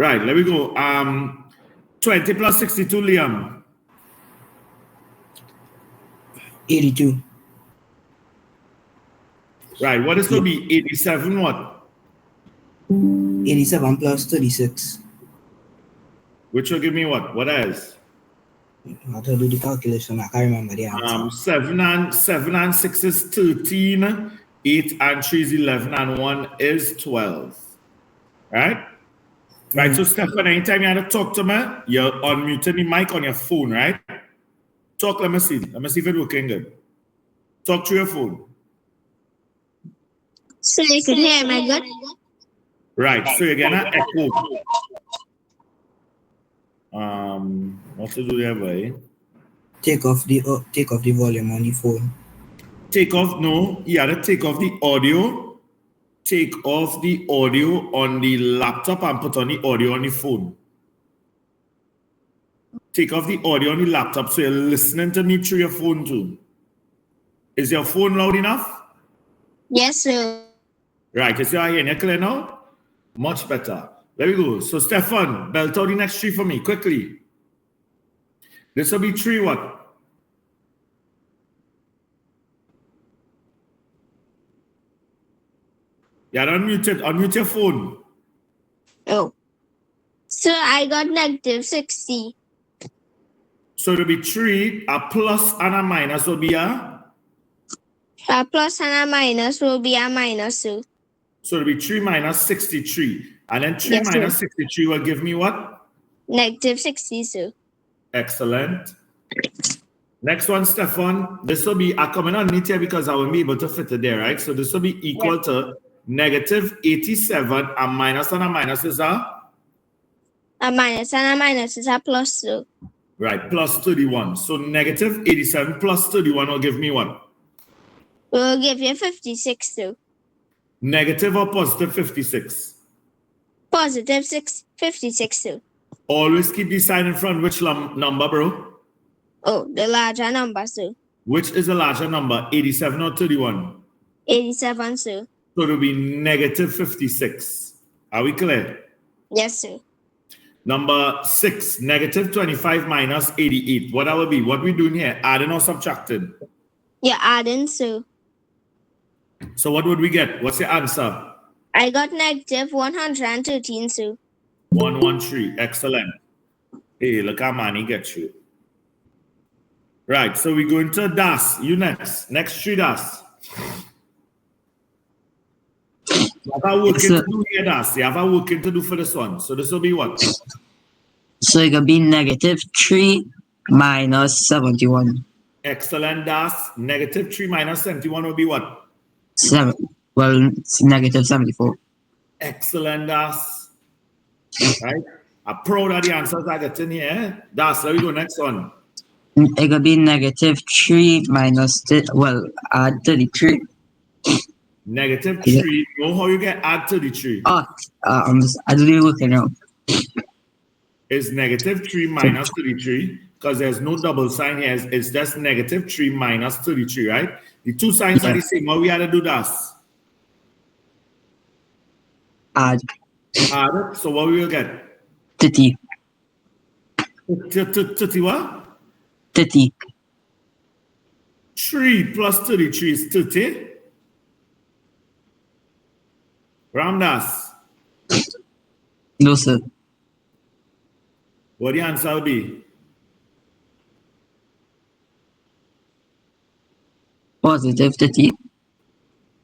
Right, let me go. 20 plus 62, Liam. 82. Right, what is going to be 87 what? 87 plus 36. Which will give me what? What else? I have to do the calculation. I can't remember the answer. 7 and 6 is 13. 8 and 3 is 11. And 1 is 12. Right? Right, so Stefan, anytime you have to talk to me, you're unmuting the mic on your phone, right? Talk, let me see. Let me see if it's working good. Talk through your phone. So you could hear my good? Right, so you're gonna echo. What to do there, boy? Take off the volume on the phone. Take off, no, you gotta take off the audio. Take off the audio on the laptop and put on the audio on the phone. Take off the audio on the laptop so you're listening to me through your phone too. Is your phone loud enough? Yes, sir. Right, is your hearing clear now? Much better. There we go. So Stefan, belt out the next 3 for me, quickly. This will be 3 what? Yeah, unmute it. Unmute your phone. Oh. So I got negative 60. So it'll be 3. A plus and a minus will be a? A plus and a minus will be a minus 2. So it'll be 3 minus 63. And then 3 Yes, minus sir. 63 will give me what? Negative 62. Excellent. Next one, Stefan. This will be, I coming underneath here because I won't be able to fit it there, right? So this will be equal to negative 87 and a minus is a? A minus and a minus is a plus 2. Right, plus 31. So negative 87 plus 31 will give me what? We'll give you 56 too. Negative or positive 56? Positive 56 too. Always keep the sign in front. Which number, bro? Oh, the larger number, sir. Which is the larger number, 87 or 31? 87, sir. So it'll be negative 56. Are we clear? Yes, sir. Number 6, negative 25 minus 88. What that will be? What we doing here? Adding or subtracting? You're adding, sir. So what would we get? What's your answer? I got negative 113, sir. 113. Excellent. Hey, look how money gets you. Right, so we go into Das. You next. Next 3 Das. You have a working to do here, Das. You have a working to do for this one. So this will be what? So it could be negative 3 minus 71. Excellent, Das. Negative 3 minus 71 will be what? It's negative 74. Excellent, Das. Right? I'm proud of the answers I get in here. Das, let me go next one. It could be negative 3 minus, 33. Negative 3. Know how you get add 33? I don't even look at it. Is negative 3 minus 33, because there's no double sign here. It's just negative 3 minus 33, right? The 2 signs are the same. What we had to do das? Add. Add. So what we will get? 30. 30 what? 30. 3 plus 33 is 30. Ramdas. No, sir. What the answer will be? Positive 30.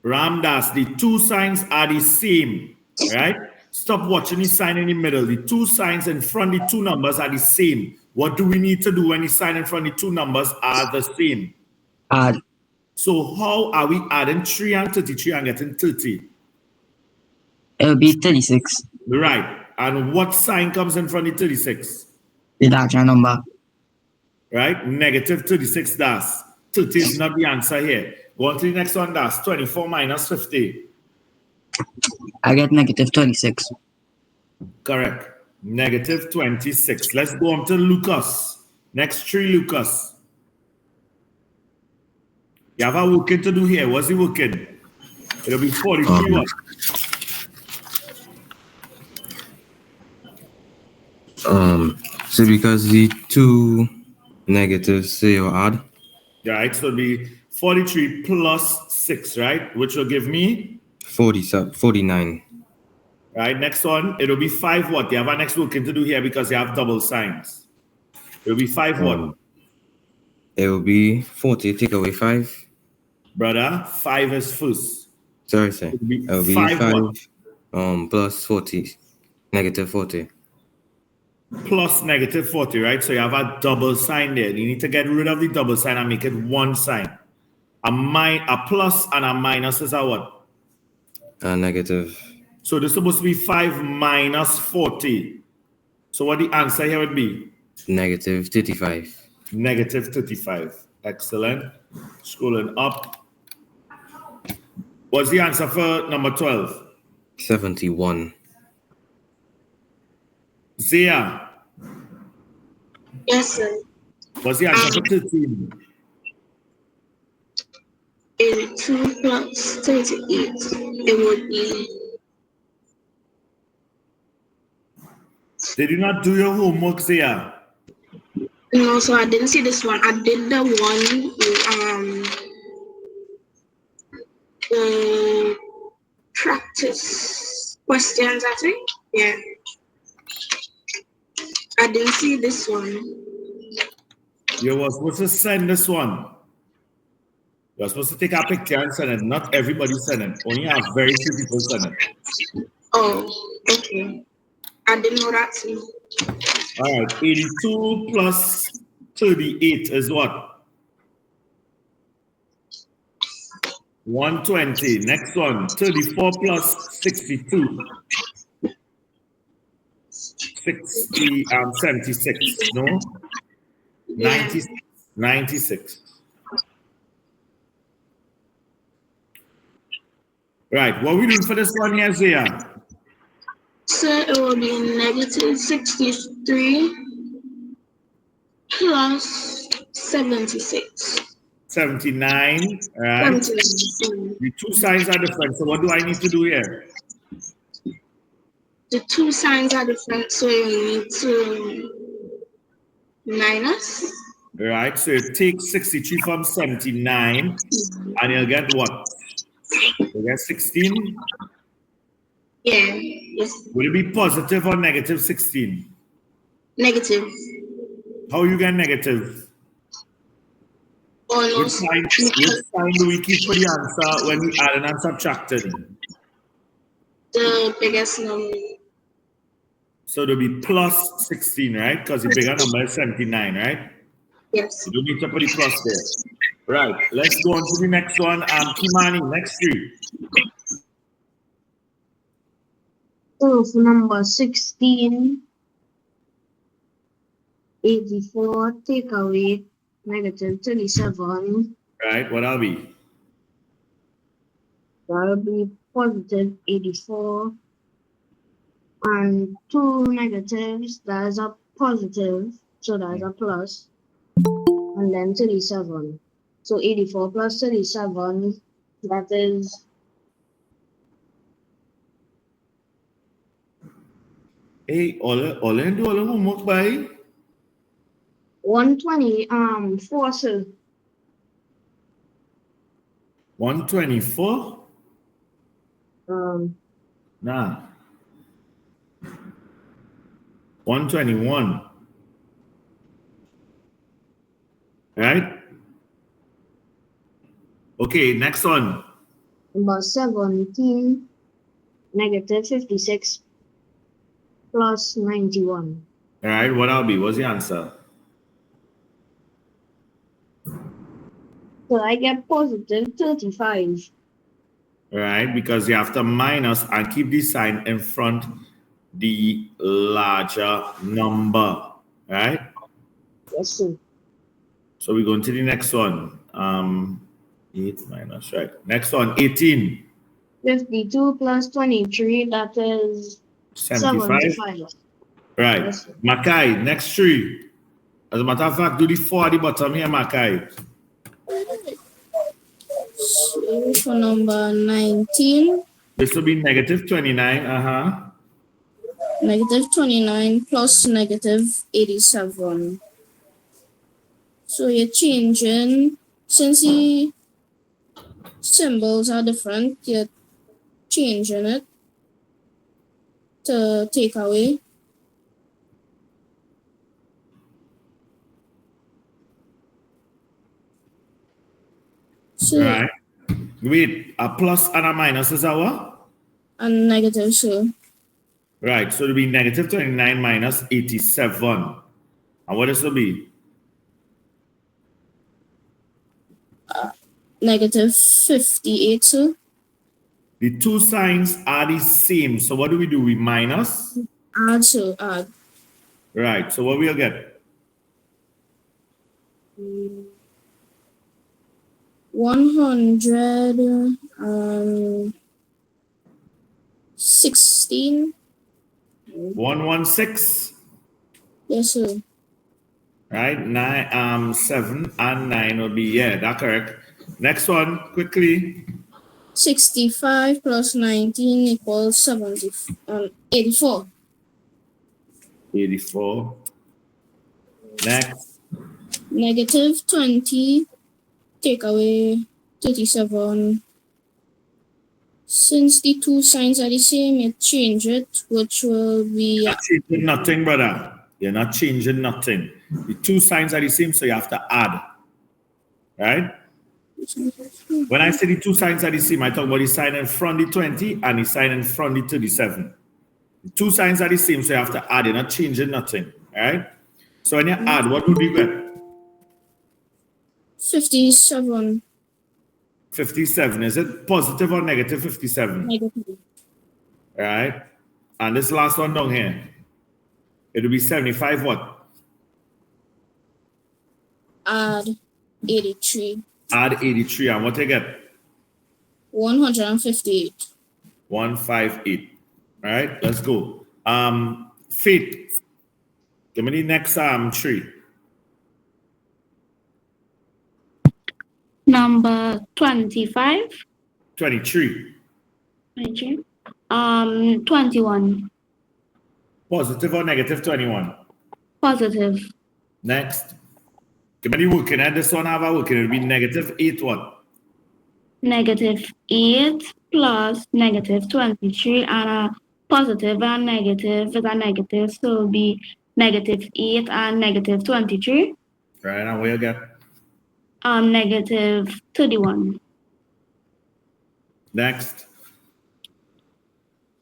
Ramdas, the 2 signs are the same, right? Stop watching the sign in the middle. The 2 signs in front, the 2 numbers are the same. What do we need to do when the sign in front, the 2 numbers are the same? Add. So how are we adding 3 and 33 and getting 30? It'll be 36. Right. And what sign comes in front of 36? The larger number. Right? Negative 36 das. 30 is not the answer here. Go on to the next one, das. 24 minus 50. I get negative 26. Correct. Negative 26. Let's go on to Lucas. Next 3, Lucas. You have a working to do here. What's the working? It'll be 43. So because the two negatives, so you add Right, so it'll be 43 plus 6, right? Which will give me, 49. right? Next one, it'll be 5 what? You have our next working to do here because you have double signs. It'll be 5 what? It will be 40, take away 5. Brother, 5 is first. Sorry, sir. It'll be It will be 5 5 what? plus 40, negative 40. Plus negative 40, right? So you have a double sign there. You need to get rid of the double sign and make it one sign. A plus and a minus is a what? Negative. So this is supposed to be 5 minus 40. So what the answer here would be? Negative 35. Negative 35. Excellent. Scrolling up. What's the answer for number 12? 71. Zia. Yes, sir. What's the answer for 13? 82 plus 38. It would be. Did you not do your homework, Zia? No, so I didn't see this one. I did the one the practice questions, I think. Yeah. I didn't see this one. You were supposed to send this one. You were supposed to take a picture and send it. Not everybody send it. Only a very few people send it. Oh, okay. I didn't know that too. All right. 82 plus 38 is what? 120. Next one. 34 plus 62. 76. No? Yeah. 96. Right. What are we doing for this one here, Zia? So it will be negative 63 plus 76. 79. Right. 79. The two signs are different. So what do I need to do here? The two signs are different, so you need to minus. Right. So you take 63 from 79 and you'll get what? You get 16. Yeah, yes. Will it be positive or negative 16? Negative. How you get negative? Which Almost. sign do we keep for the answer when we add and subtracting? The biggest number. So it'll be plus 16, right? Because the bigger number is 79, right? Yes. You don't need to put the plus there. Right. Let's go on to the next one. Kimani, next three. So for number 16, 84, take away negative 37, Right. What are we? that'll be positive 84. And two negatives, that is a positive, so that is a plus. And then 37. So 84 plus 37, that is Hey, all do all the homework by 124, sir. 124? Nah. 121. Right? Okay, next one. Number 17, negative 56 plus 91. All right, what I'll be? What's the answer? So I get positive 35. All right, because you have to minus and keep the sign in front the larger number, right? Yes, sir. So we're going to the next one. 8 minus, right? Next one, 18. 52 plus 23, that is 75. Right. Yes, sir. Makai, next three. As a matter of fact, do the 4 at the bottom here, Makai. So for number 19, This will be negative 29. Negative 29 plus negative 87. So you're changing, since the symbols are different, you're changing it to take away. So, Right. Wait, a plus and a minus is our? and negative, so Right, so it'll be negative 29 minus 87. And what does it be? negative 58, so The two signs are the same. So what do? We minus? add, so add. Right, so what we'll get? 116. 116. Yes, sir. Right, 7 and 9 will be, yeah, that's correct. Next one, quickly. 65 plus 19 equals 84. 84. Next. Negative 20, take away 37. Since the two signs are the same, you change it, which will be Not changing nothing, brother. You're not changing nothing. The two signs are the same, so you have to add. Right? When I say the two signs are the same, I talk about the sign in front of the 20 and the sign in front of the 37. The two signs are the same, so you have to add. You're not changing nothing. All right? So when you add, what would you get? 57. 57. Is it positive or negative 57? Negative. All right? And this last one down here, it will be 75 what? Add 83. Add 83. And what you get? 158. 158. All right, let's go. Faith. Give me the next tree. Number 25. 23. 23. 21. Positive or negative 21? Positive. Next. Give me the working. And this one have a working. It will be negative 8 what? Negative 8 plus negative 23, and a positive and negative is a negative, so it will be negative 8 and negative 23. Right, and we'll get? Negative 31. Next.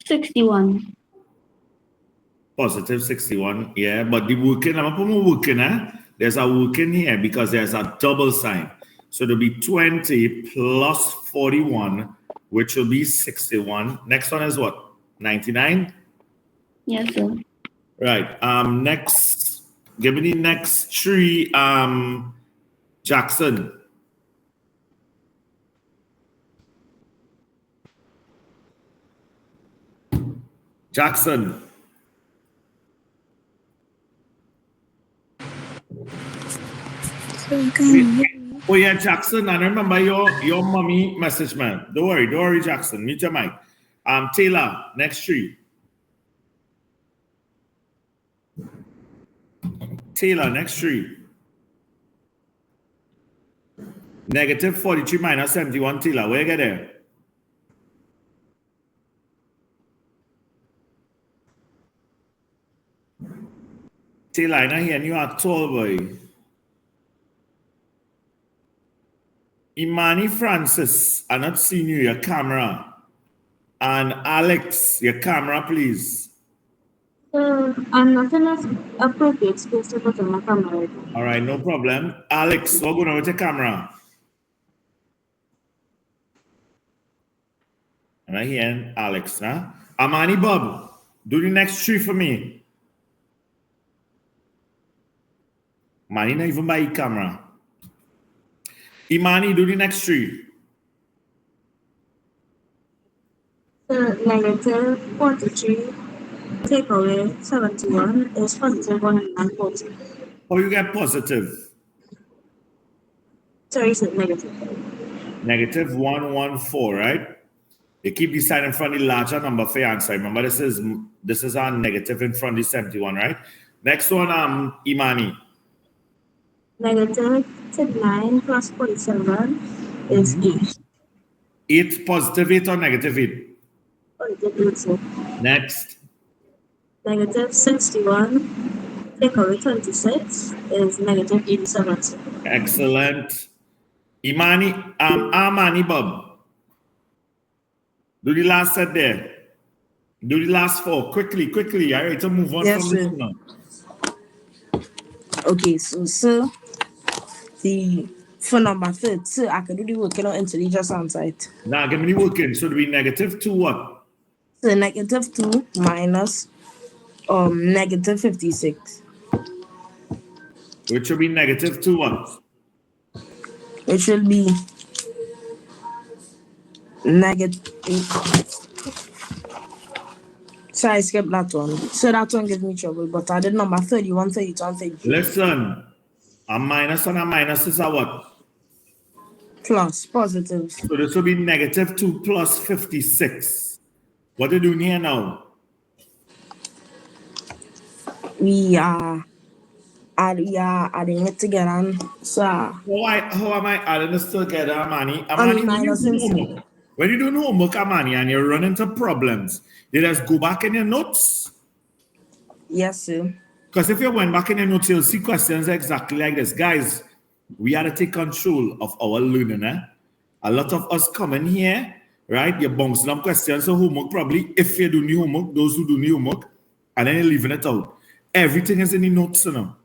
61. Positive 61. Yeah, but the working, I'm going to put more working, There's a working here because there's a double sign. So there'll be 20 plus 41, which will be 61. Next one is what? 99? Yes, sir. Right. Next, give me the next tree, Jackson. Jackson. Oh yeah, Jackson. And remember your mommy message, man. Don't worry, Jackson. Mute your mic. Taylor, next tree. Taylor, next tree. Negative 43 minus 71, Taylor. Where you get there? Taylor, I'm not hearing you at all, boy. Imani Francis, I'm not seeing you, your camera. And Alex, your camera, please. I'm not in an appropriate space to put on my camera right now. All right, no problem. Alex, what's going on with your camera? I'm not hearing Alex, huh? Amani Bob, do the next tree for me. Imani not even by your camera. Imani, do the next tree. Negative 43, take away 71 is positive 140. How you get positive? Sorry, it's negative. Negative 114, right? You keep the sign in front of the larger number for your answer. Remember, this is our negative in front of the 71, right? Next one, Imani. Negative 39 plus 47 is 8. 8, positive 8 or negative 8? Positive 8, sir. Next. Negative 61 take away 26 is negative 87, sir. Excellent. Imani, Amani Bob. Do the last set there. Do the last 4. Quickly. All right, to move on Yes, from sir. this now. Okay, so sir, for number 3, sir, I can do the working on intelligence on site. Now, give me the working. So, do we negative 2 what? So negative 2 minus negative 56. Which will be negative 2 what? It should be negative. So I skipped that one. So that one gives me trouble. But I did number 31, 32, and 33. Listen. A minus and a minus is a what? Plus, positive. So this will be negative 2 plus 56. What are you doing here now? We are adding it together. And so How am I adding this together, Amani? minus When you do homework, Amani, and you run into problems, you just go back in your notes. yes, sir. Because if you went back in your notes, you'll see questions exactly like this. Guys, we had to take control of our learning. A lot of us come in here, right? You're bouncing up questions of homework, probably, if you do new homework, those who do new homework, and then you're leaving it out. Everything is in the notes, you know.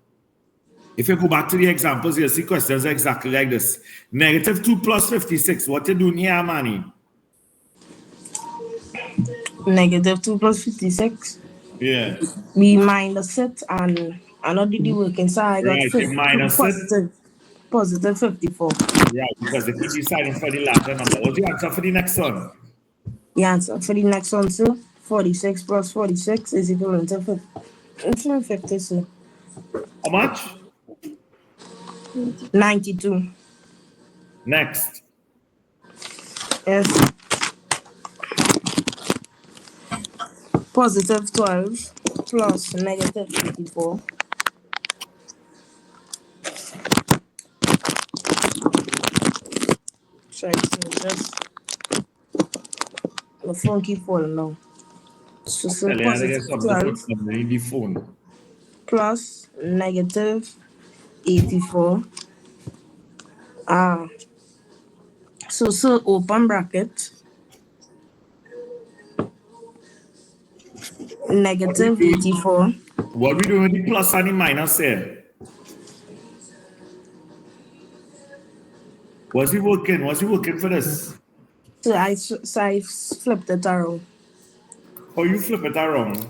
If you go back to the examples, you'll see questions exactly like this. Negative 2 plus 56. What you doing here, Manny? Negative 2 plus 56. Yeah. We minus it and I not did the work inside. I got Right, you minus positive 54. Right, because if you deciding for the latter number, what's the answer for the next one? The answer for the next one, sir, 46 plus 46 is equivalent to 50, sir. How much? 92. Next. Yes. Positive 12 plus negative 54. Sorry, just the phone keep falling now. So positive 12 the phone. plus negative 84. So open bracket. Negative 84. What we doing with the plus and the minus here? What's he working? What's he working for this? So I flipped it around. How you flip it around?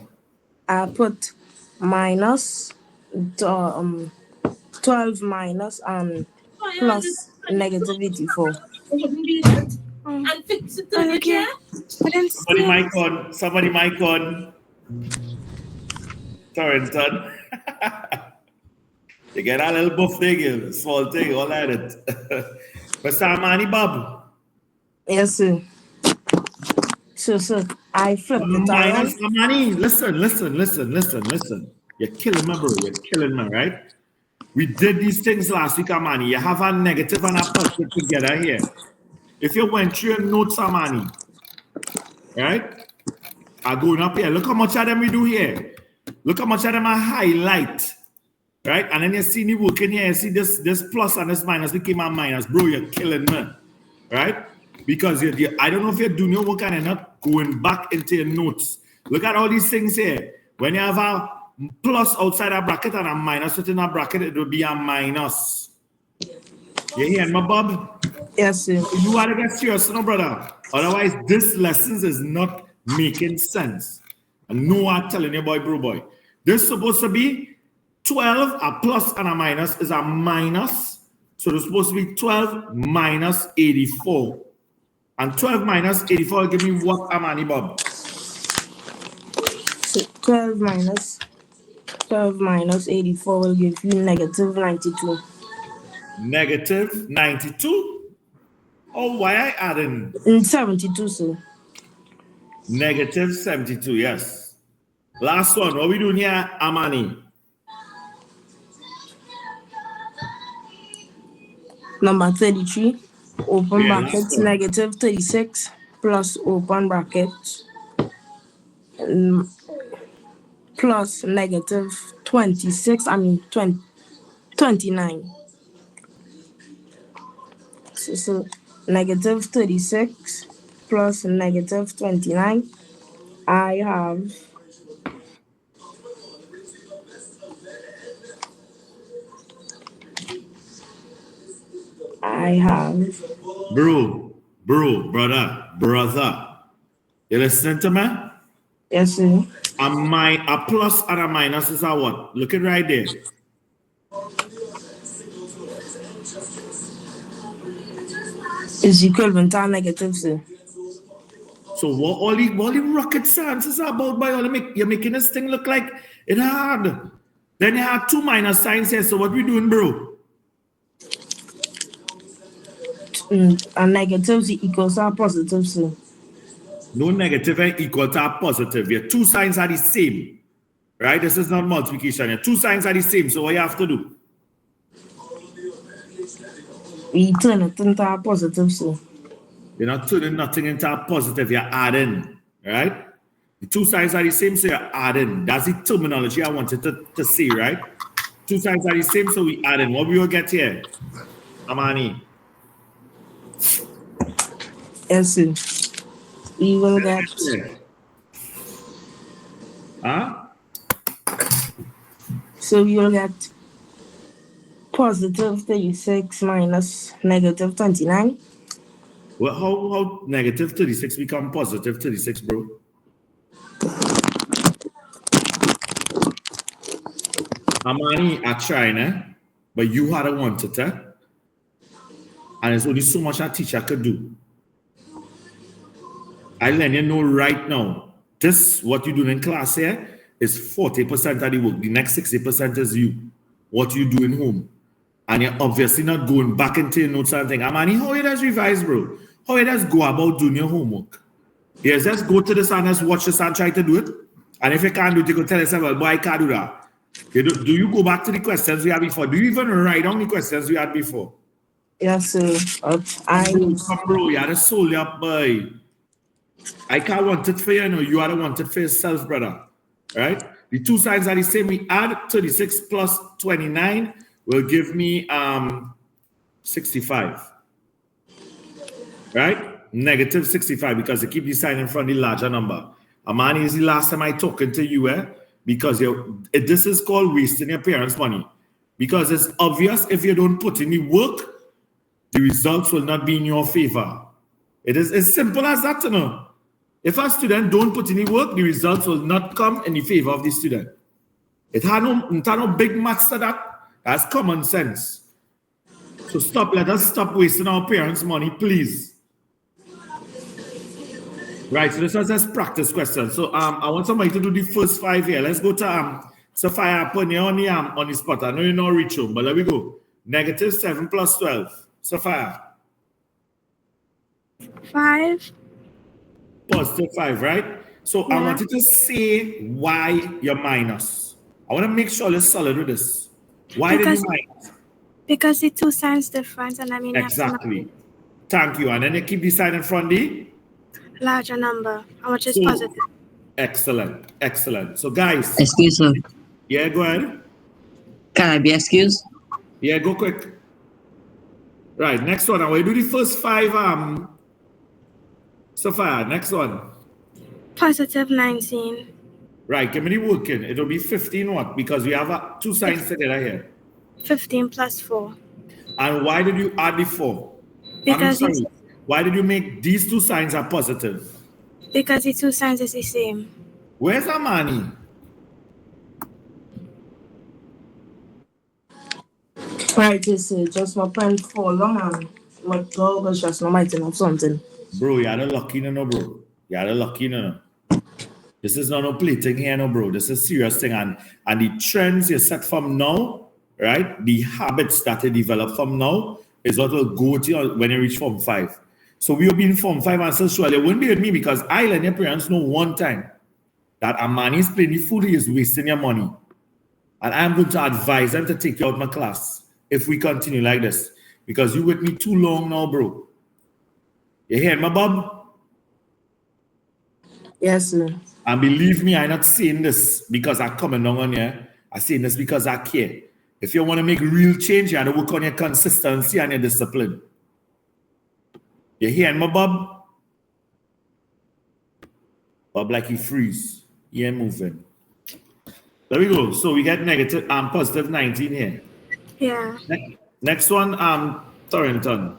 I put minus 12 minus and plus negative 84. And fix it again. Somebody mic on. Somebody mic on. Torrington. You get a little buff thing, small thing, all at it. Mr. Amani Bob. Yes, sir. So I flipped it Minus around. Amani, listen. You're killing me, bro. You're killing me, right? We did these things last week, Amani. You have a negative and a positive together here. If you went through your notes, Amani, right? Are going up here. Look how much of them we do here. Look how much of them I highlight. Right? And then you see me working here. You see this plus and this minus became a minus. Bro, you're killing me. Right? Because I don't know if you're doing your work and you're not going back into your notes. Look at all these things here. When you have a plus outside a bracket and a minus within a bracket, it will be a minus. You hearing me, Bob? Yes, sir. You want to get serious, no, brother. Otherwise, this lessons is not making sense. And no one telling you, boy, bro, boy. This is supposed to be 12, a plus and a minus is a minus. So it's supposed to be 12 minus 84. And 12 minus 84 will give me what, Amani, Bob? So 12 minus 84 will give you negative 92. Negative 92? Oh, why I adding? 72, sir. Negative 72, yes. Last one, what we doing here, Amani? Number 33, open Yeah, brackets, last one. negative 36 plus open brackets, plus negative 29. So negative 36 plus negative 29. I have Bro, brother. You listening to me? yes, sir. A plus and a minus is a what? Look it right there. Is equivalent to a negative, sir. So what all the rocket science is about, by all you're making this thing look like it hard. Then you have two minus signs here. So what we doing, bro? A negative is equals to a positive, sir. No negative and equal to a positive. Your two signs are the same. Right? This is not multiplication. Your two signs are the same. So what you have to do? We turn it into a positive, sir. You're not turning nothing into a positive. You're adding. Right? The two signs are the same, so you're adding. That's the terminology I wanted to say, right? Two signs are the same, so we add in. What we will get here? Amani. Yes, sir. We will get Huh? so we will get positive 36 minus negative 29. Well, how negative 36 become positive 36, bro? Amani, I trying, but you had a wanted, and there's only so much a teacher could do. I let you know right now, this, what you do in class here, is 40% of the work. The next 60% is you, what you do in home. And you're obviously not going back into your notes and thing. Amani, how you does revise, bro? How you does go about doing your homework? You just go to this and just watch this and try to do it. And if you can't do it, you can tell yourself, well, boy, I can't do that. Do you go back to the questions we had before? Do you even write down the questions we had before? Yes, sir. Bro, you had to soul up, boy. I can't want it for you, you are the want it for yourself, brother. Right? The two signs are the same. We add 36 plus 29 will give me 65. Right? Negative 65 because they keep the sign in front of the larger number. Amani, is the last time I talking to you, because this is called wasting your parents' money. Because it's obvious if you don't put in the work, the results will not be in your favor. It is as simple as that, If a student don't put in the work, the results will not come in the favor of the student. It had no big maths to that. That's common sense. So let us stop wasting our parents' money, please. Right, so this was just practice question. So I want somebody to do the first 5 here. Let's go to Sophia, put you on the spot. I know you're not reach home, but let me go. Negative 7 plus 12. Sophia. 5. Positive 5, right? So I want you to say why you're minus. I want to make sure you're solid with this. Why did you minus? Because the two signs different, and I mean exactly. Thank you. And then you keep the sign in front of the larger number, which is positive. Excellent, excellent. So guys. Excuse me. Yeah, go ahead. Can I be excused? Yeah, go quick. Right, next one. I will do the first 5. Sophia, next one. Positive 19. Right, give me the working. It'll be 15 what? Because we have two signs together here. 15 plus 4. And why did you add the 4? Because why did you make these two signs are positive? Because the two signs is the same. Where's Amani? Right, this is just my pen for long and what God was just no mighty of something. Bro, you're the lucky no, bro. You're the lucky no. This is not no plaything here, no, bro. This is serious thing. And the trends you set from now, right? The habits that you develop from now is what will go to you when you reach Form 5. So we have been informed 5 answers surely. It wouldn't be with me because I let your parents know one time that a man is playing the food, he is wasting your money. And I'm going to advise them to take you out of my class if we continue like this. Because you with me too long now, bro. You hear me, Bob? Yes, sir. And believe me, I'm not saying this because I'm coming down on you. I'm saying this because I care. If you want to make real change, you have to work on your consistency and your discipline. You hear me, Bob? Bob like he freeze. He ain't moving. There we go. So we get negative positive 19 here. Yeah. Next one, Torrington.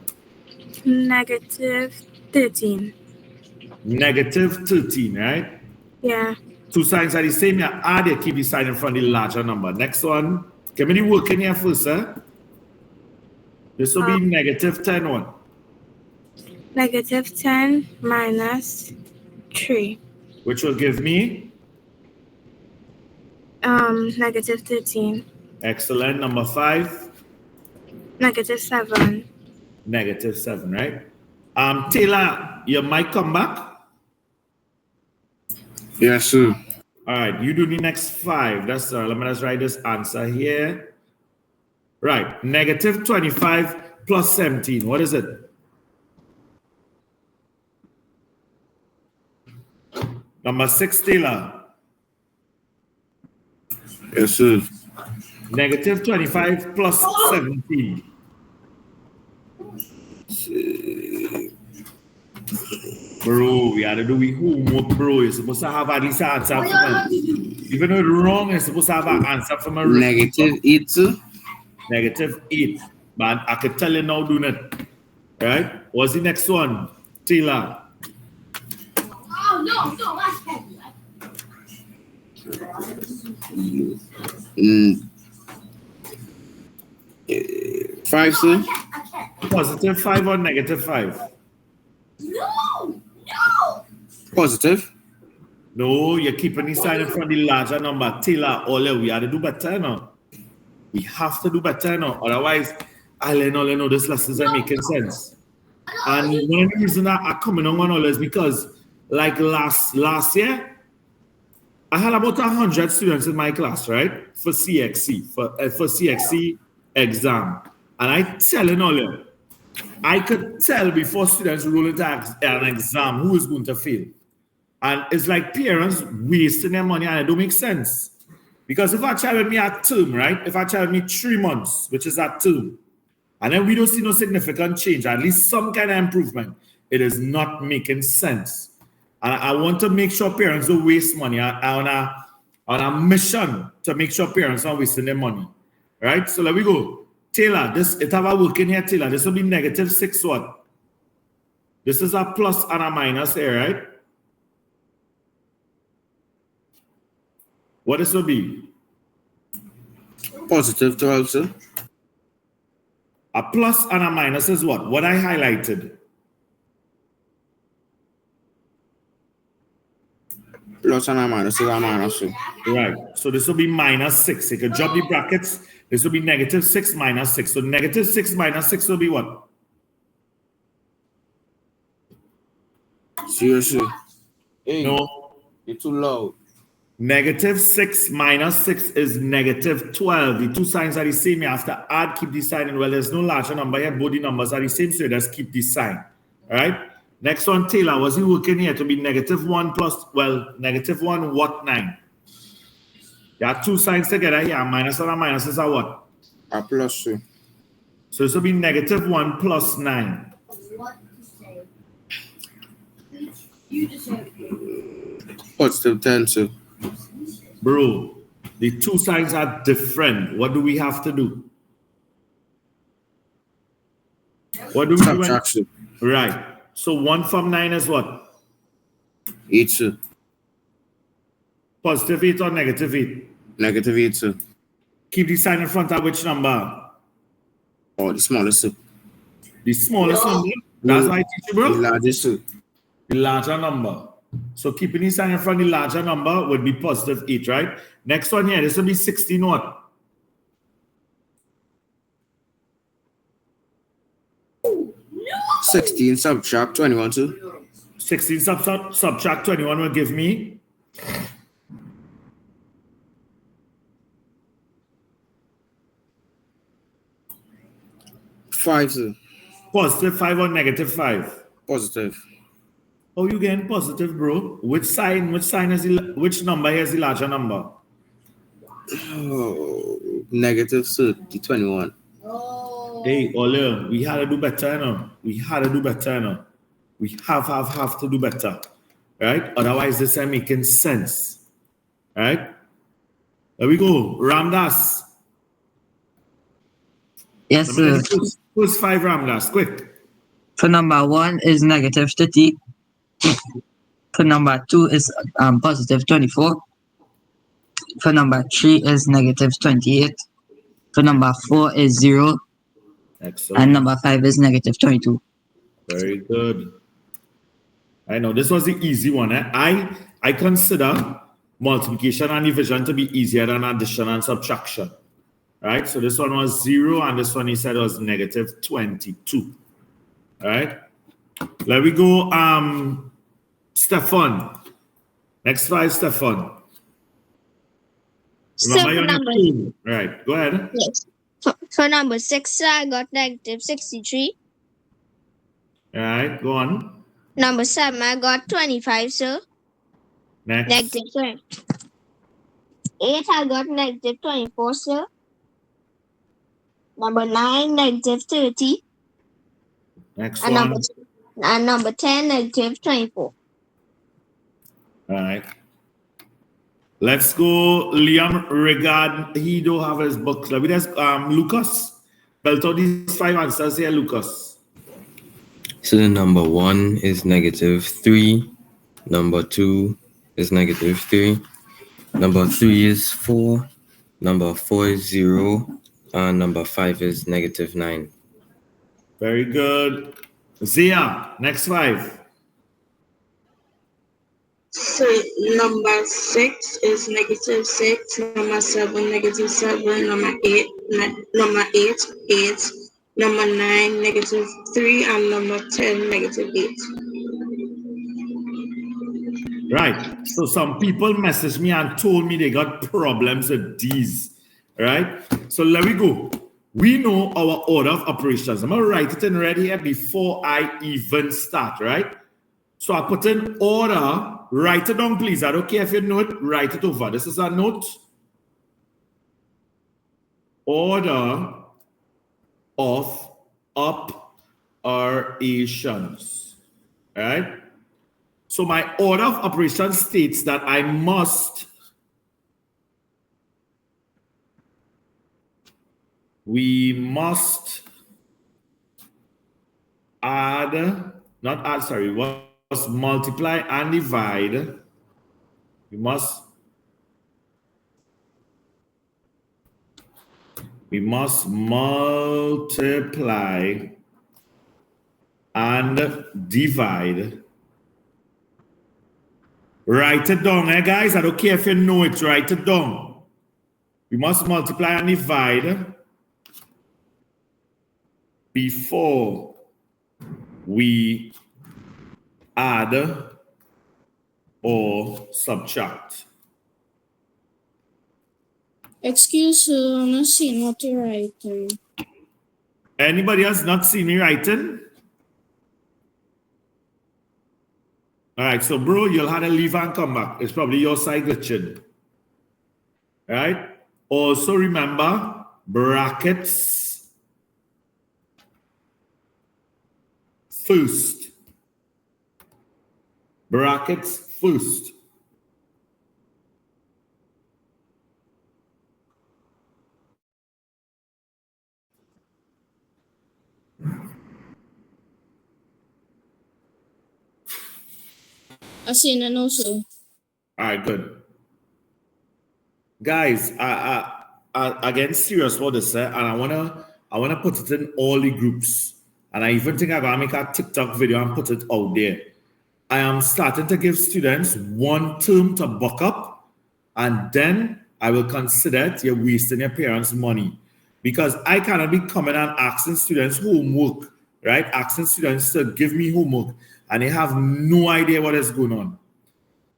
Negative 13. Negative 13, right? Yeah. Two signs are the same. You add, you keep the sign in front of the larger number. Next one. Give me the work in here first, sir. This will be negative 10 one. Negative 10 minus 3. Which will give me? Negative 13. Excellent. Number 5. Negative 7. Negative 7, right? Taylor, you might come back. Yes, sir. All right, you do the next 5. That's let me just write this answer here. Right, negative 25 plus 17. What is it? Number 6, Taylor. Yes, sir. Negative 25 plus 17. Bro, we had to do we homework, bro. You're supposed to have at least an answer from a, even though it's wrong, you're supposed to have an answer from a Negative 8, sir. Negative 8. But I could tell you now, doing it. Right? What's the next one? Taylor. Oh, no, that's heavy. 5, sir. Positive 5 or negative 5? No. Positive. No, you're keeping the sign in front of the larger number. Taylor, all we have to do better now. We have to do better now. Otherwise, all I know, this lessons are making sense. And one of the reasons that I'm coming on all is because, like last year, I had about 100 students in my class, right? For CXC, for CXC exam. And I telling all you, I could tell before students roll into an exam who is going to fail. And it's like parents wasting their money and it don't make sense. Because if I child with me at term, right? If I child with me 3 months, which is at term, and then we don't see no significant change, at least some kind of improvement, it is not making sense. And I want to make sure parents don't waste money. On a mission to make sure parents aren't wasting their money. Right? So let me go. Taylor, it have a working here, Taylor. This will be negative 6 what? This is a plus and a minus here, right? What this will be? Positive 12, sir. A plus and a minus is what? What I highlighted. Plus and a minus is a minus, sir. Right. So this will be minus 6. You can drop the brackets. This will be negative 6 minus 6. So negative 6 minus 6 will be what? Seriously. Hey, no. You're too loud. Negative 6 minus 6 is negative 12. The two signs are the same. You have to add, keep the sign. And well, there's no larger number here. Both the numbers are the same. So just keep the sign. All right. Next one, Taylor. Was he working here to be negative 1 plus, well, negative 1 what 9? There are two signs together here. Minus and a minus is a what? A plus, sir. So this will be negative 1 plus 9. What to say? You just said Positive 10, sir. Bro, the two signs are different. What do we have to do? What do we do? Subtraction. Right. So 1 from 9 is what? 8, sir. Positive 8 or negative 8? Negative 8, sir. Keep the sign in front of which number? Oh, the smallest, sir. The smallest number? That's why I teach you, bro? The largest, sir. The larger number. So keeping the sign in front of the larger number would be positive 8, right? Next one here, this will be 16 what? 16 subtract 21 too. 16 subtract 21 will give me 5, sir. positive 5 or negative 5. Positive. How you getting positive, bro? Which number here is the larger number? Oh, negative 30, 21. Hey, Ole, we had to do better, you know. We had to do better, you know. We have to do better, right? Otherwise, this ain't making sense, right? There we go. Ramdas. Yes, sir. Who's 5 Ramdas? Quick. For number 1 is negative 30. For number 2 is positive 24. For number 3 is negative 28. For number 4 is 0. Excellent. And number 5 is negative 22. Very good. I know this was the easy one. I consider multiplication and division to be easier than addition and subtraction. Right? So this one was 0 and this one he said was negative 22. All right? Let me go. Stefan. Next 5, Stefan. Remember you're on your phone. Right, go ahead. Yes. For number 6, I got negative 63. All right, go on. Number 7, I got 25, sir. Next. Negative 20. 8, I got negative 24, sir. Number 9, negative 30. Next And one. number 10, negative 24. All right. Let's go. Liam Regard. He don't have his books. Let me just Lucas. Belt out these 5 answers here, Lucas. So the number 1 is negative 3. Number 2 is negative 3. Number 3 is 4. Number 4 is 0. And number 5 is negative 9. Very good. Zia, next 5. So number 6 is negative 6, number 7, negative 7, number 8, 8, number 9, negative 3, and number 10, negative 8. Right. So some people messaged me and told me they got problems with these. Right? So let me go. We know our order of operations. I'm going to write it in red here before I even start, right? So I put in order. Write it down, please. I don't care if you know it. Write it over. This is a note. Order of operations. All right? So my order of operations states that we must multiply and divide. We must multiply and divide. Write it down, guys. I don't care if you know it. Write it down. We must multiply and divide before we add or subtract. Excuse me, I'm not seeing what you're writing. Anybody else not seen me writing? All right, so bro, you'll have to leave and come back. It's probably your side glitching. All right? Also remember, brackets first. Brackets first. I seen it also. All right, good. Guys, I get serious for this, and I wanna put it in all the groups. And I even think I'm gonna make a TikTok video and put it out there. I am starting to give students one term to buck up, and then I will consider it you're wasting your parents' money. Because I cannot be coming and asking students homework right? Asking students to give me homework and they have no idea what is going on.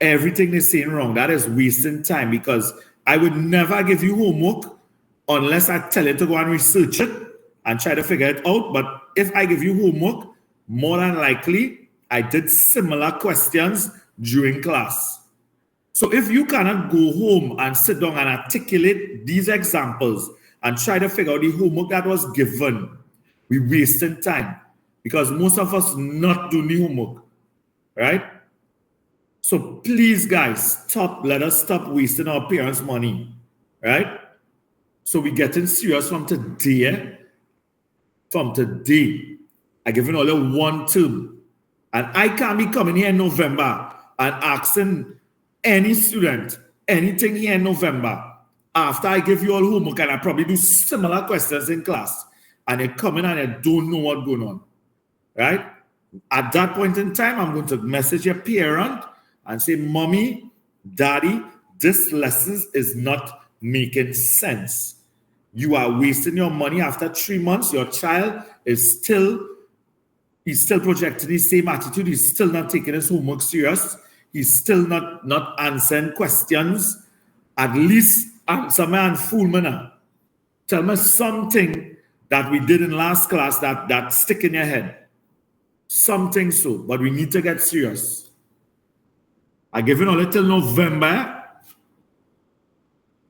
Everything they're saying wrong. That is wasting time because I would never give you homework unless I tell you to go and research it and try to figure it out. But if I give you homework, more than likely, I did similar questions during class. So if you cannot go home and sit down and articulate these examples and try to figure out the homework that was given, we're wasting time because most of us not doing the homework, right? So please, guys, let us stop wasting our parents' money, right? So we're getting serious from today. From today, I giving all you one term. And I can't be coming here in November and asking any student anything here in November after I give you all homework and I probably do similar questions in class and they come in and they don't know what's going on, right? At that point in time, I'm going to message your parent and say, Mommy, Daddy, this lesson is not making sense. You are wasting your money. After 3 months, your child is still projecting the same attitude. He's still not taking his homework serious. He's still not answering questions. At least answer me and fool me now. Tell me something that we did in last class that stick in your head. Something so, but we need to get serious. I give it only till November.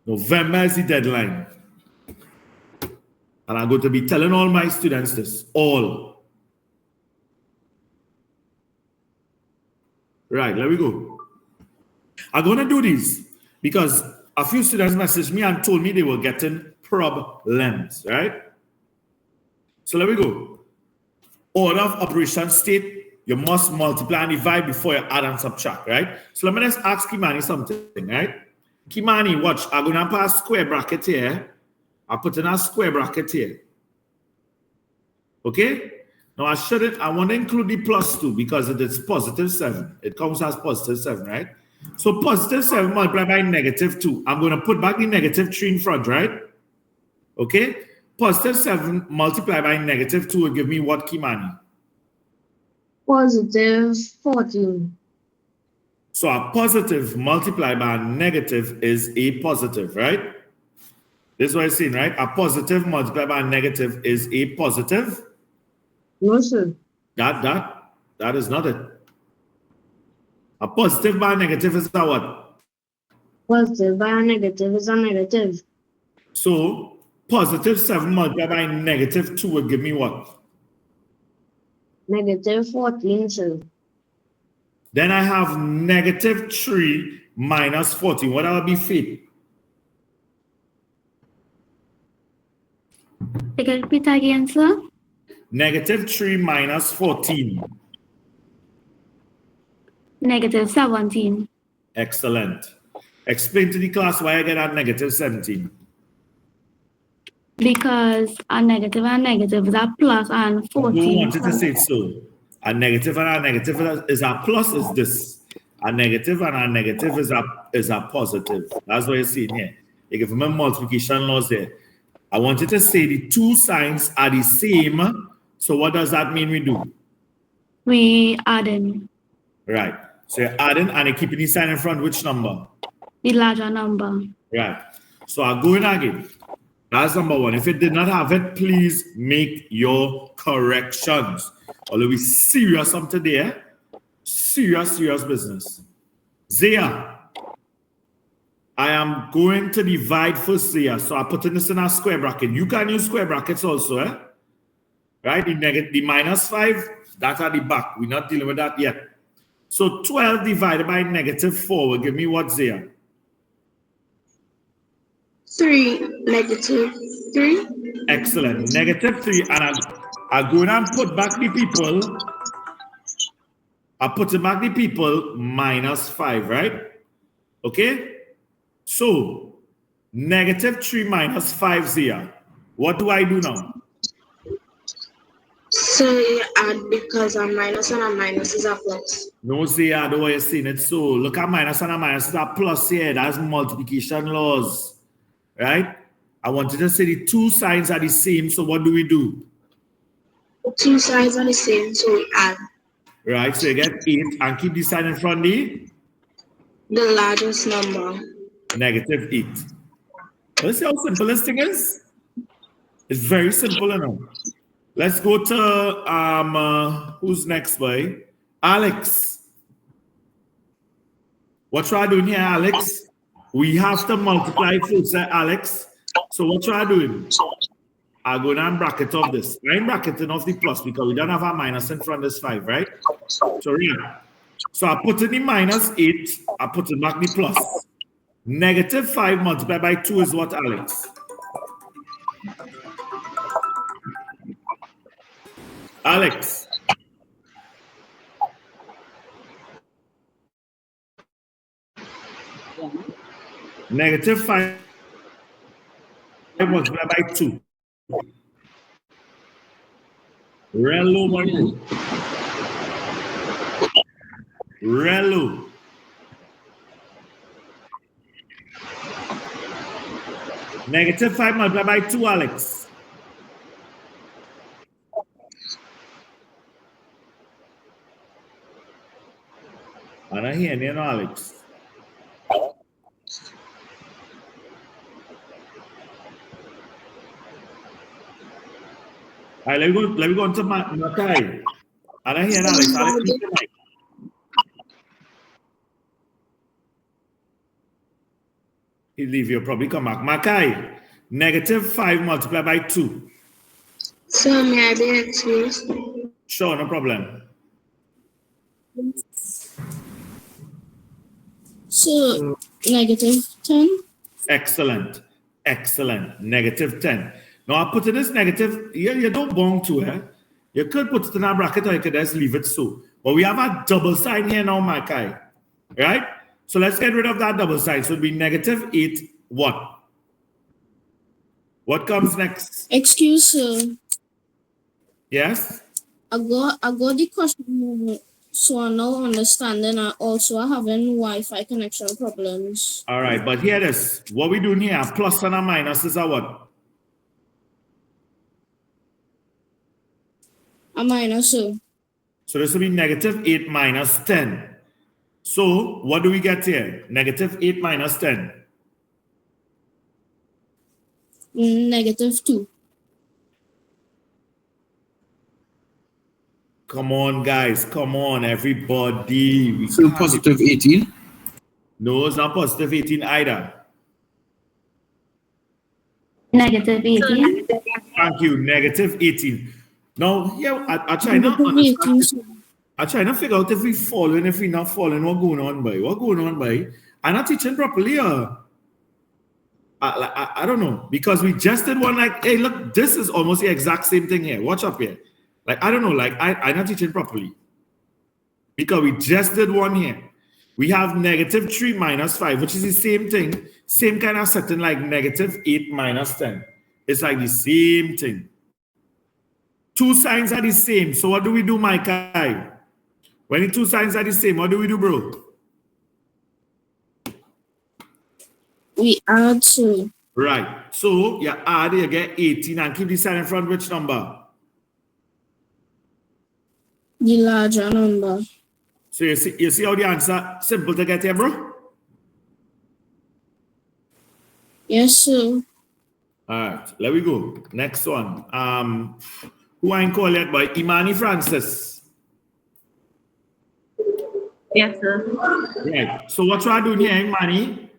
November is the deadline. And I'm going to be telling all my students this. All. Right, there we go. I'm going to do this because a few students messaged me and told me they were getting problems, right? So there we go. Order of operation state. You must multiply and divide before you add and subtract, right? So let me just ask Kimani something, right? Kimani, watch. I'm going to put a square bracket here. I'll put in a square bracket here. Okay? Now I want to include the plus 2 because it is positive 7. It comes as positive 7, right? So positive 7 multiplied by negative 2. I'm going to put back the negative 3 in front, right? Okay? Positive 7 multiplied by negative 2 will give me what, Kimani? Positive 14. So a positive multiplied by a negative is a positive, right? This is what I'm saying, right? A positive multiplied by a negative is a positive. No, sir. That is not it. A positive by a negative is a what? Positive by a negative is a negative. So positive 7 multiplied by negative 2 will give me what? Negative 14, sir. Then I have negative 3 minus 14. What will be Faith? Take a repeat again, sir. Negative 3 minus 14. Negative 17. Excellent. Explain to the class why I get at negative 17. Because a negative and negative is a plus and 14. Who wanted to say it so? A negative and a negative is a plus is this. A negative and a negative is a positive. That's what you're seeing here. You give me multiplication laws there. I want you to say the two signs are the same. So what does that mean we do? We add in. Right. So you're adding and you're keeping the sign in front. Which number? The larger number. Right. So I'll go in again. That's number 1. If it did not have it, please make your corrections. Although we serious on today. Serious business. Zia, I am going to divide first, Zia. So I'm putting this in a square bracket. You can use square brackets also, eh? Right? The minus 5, that's at the back. We're not dealing with that yet. So 12 divided by negative 4 will give me what, Zia? 3, negative 3. Excellent. Negative 3. And I'm going and put back the people. I put back the people minus 5, right? Okay? So, negative 3 minus 5 Zia. What do I do now? So you add because a minus and a minus is a plus. No, Zia, the way you're seeing it. So, look at minus and a minus is a plus here. That's multiplication laws. Right? I wanted to say the two signs are the same. So, what do we do? Two sides are the same, so we add. Right, so you get 8 and keep this sign in front of the largest number. negative 8. Let's see how simple this thing is. It's very simple enough. Let's go to who's next, boy? Alex. What try doing here, Alex? We have to multiply first, Alex. So what try doing? I'm going to bracket off this. I'm bracketing off the plus because we don't have a minus in front of this 5, right? So yeah. So I put in the minus 8. I put in back the plus. Negative 5 multiplied by 2 is what, Alex? Alex. Negative 5 multiplied by 2. Relo, money. Relo. Negative 5 multiplied by 2, Alex. I don't hear you, Alex. All right, let me go into Makai. I don't hear Alex. Alex, he'll leave you, probably come back. Makai, negative 5 multiplied by 2. So may I be excused? Sure, no problem. So, negative 10. Excellent. Excellent. Negative 10. Now, I put in this negative. You don't bong to it. You could put it in a bracket or you could just leave it so. But we have a double sign here now, Makai. Right? So let's get rid of that double sign. So it would be negative 8. What? What comes next? Excuse, sir. Yes? I got the question, so I now understanding. I also having Wi-Fi connection problems. All right, but here it is. What we doing here, plus and a minus is a what? A minus, sir. So this will be negative 8 minus 10. So what do we get here? Negative 8 minus 10. Negative 2. Come on, guys. Come on, everybody. So positive 18? No, it's not positive 18 either. Negative 18. Thank you. Negative 18. Now, here, I try not I try to figure out if we following, if we not following, what going on, boy? What going on, boy? I'm not teaching properly. I don't know. Because we just did one like, hey, look, this is almost the exact same thing here. Watch up here. Like, I don't know, like, I'm not teaching properly. Because we just did one here. We have negative 3 minus 5, which is the same thing. Same kind of setting like negative 8 minus 10. It's like the same thing. Two signs are the same. So what do we do, Micah? When the two signs are the same, what do we do, bro? We add 2. Right. So you add, you get 18 and keep the sign in front. Which number? The larger number. So you see how the answer simple to get here, bro? Yes, sir. All right, let me go. Next one. Who I call it by Imani Francis. Yes, sir. Right. So what you are doing here, Imani?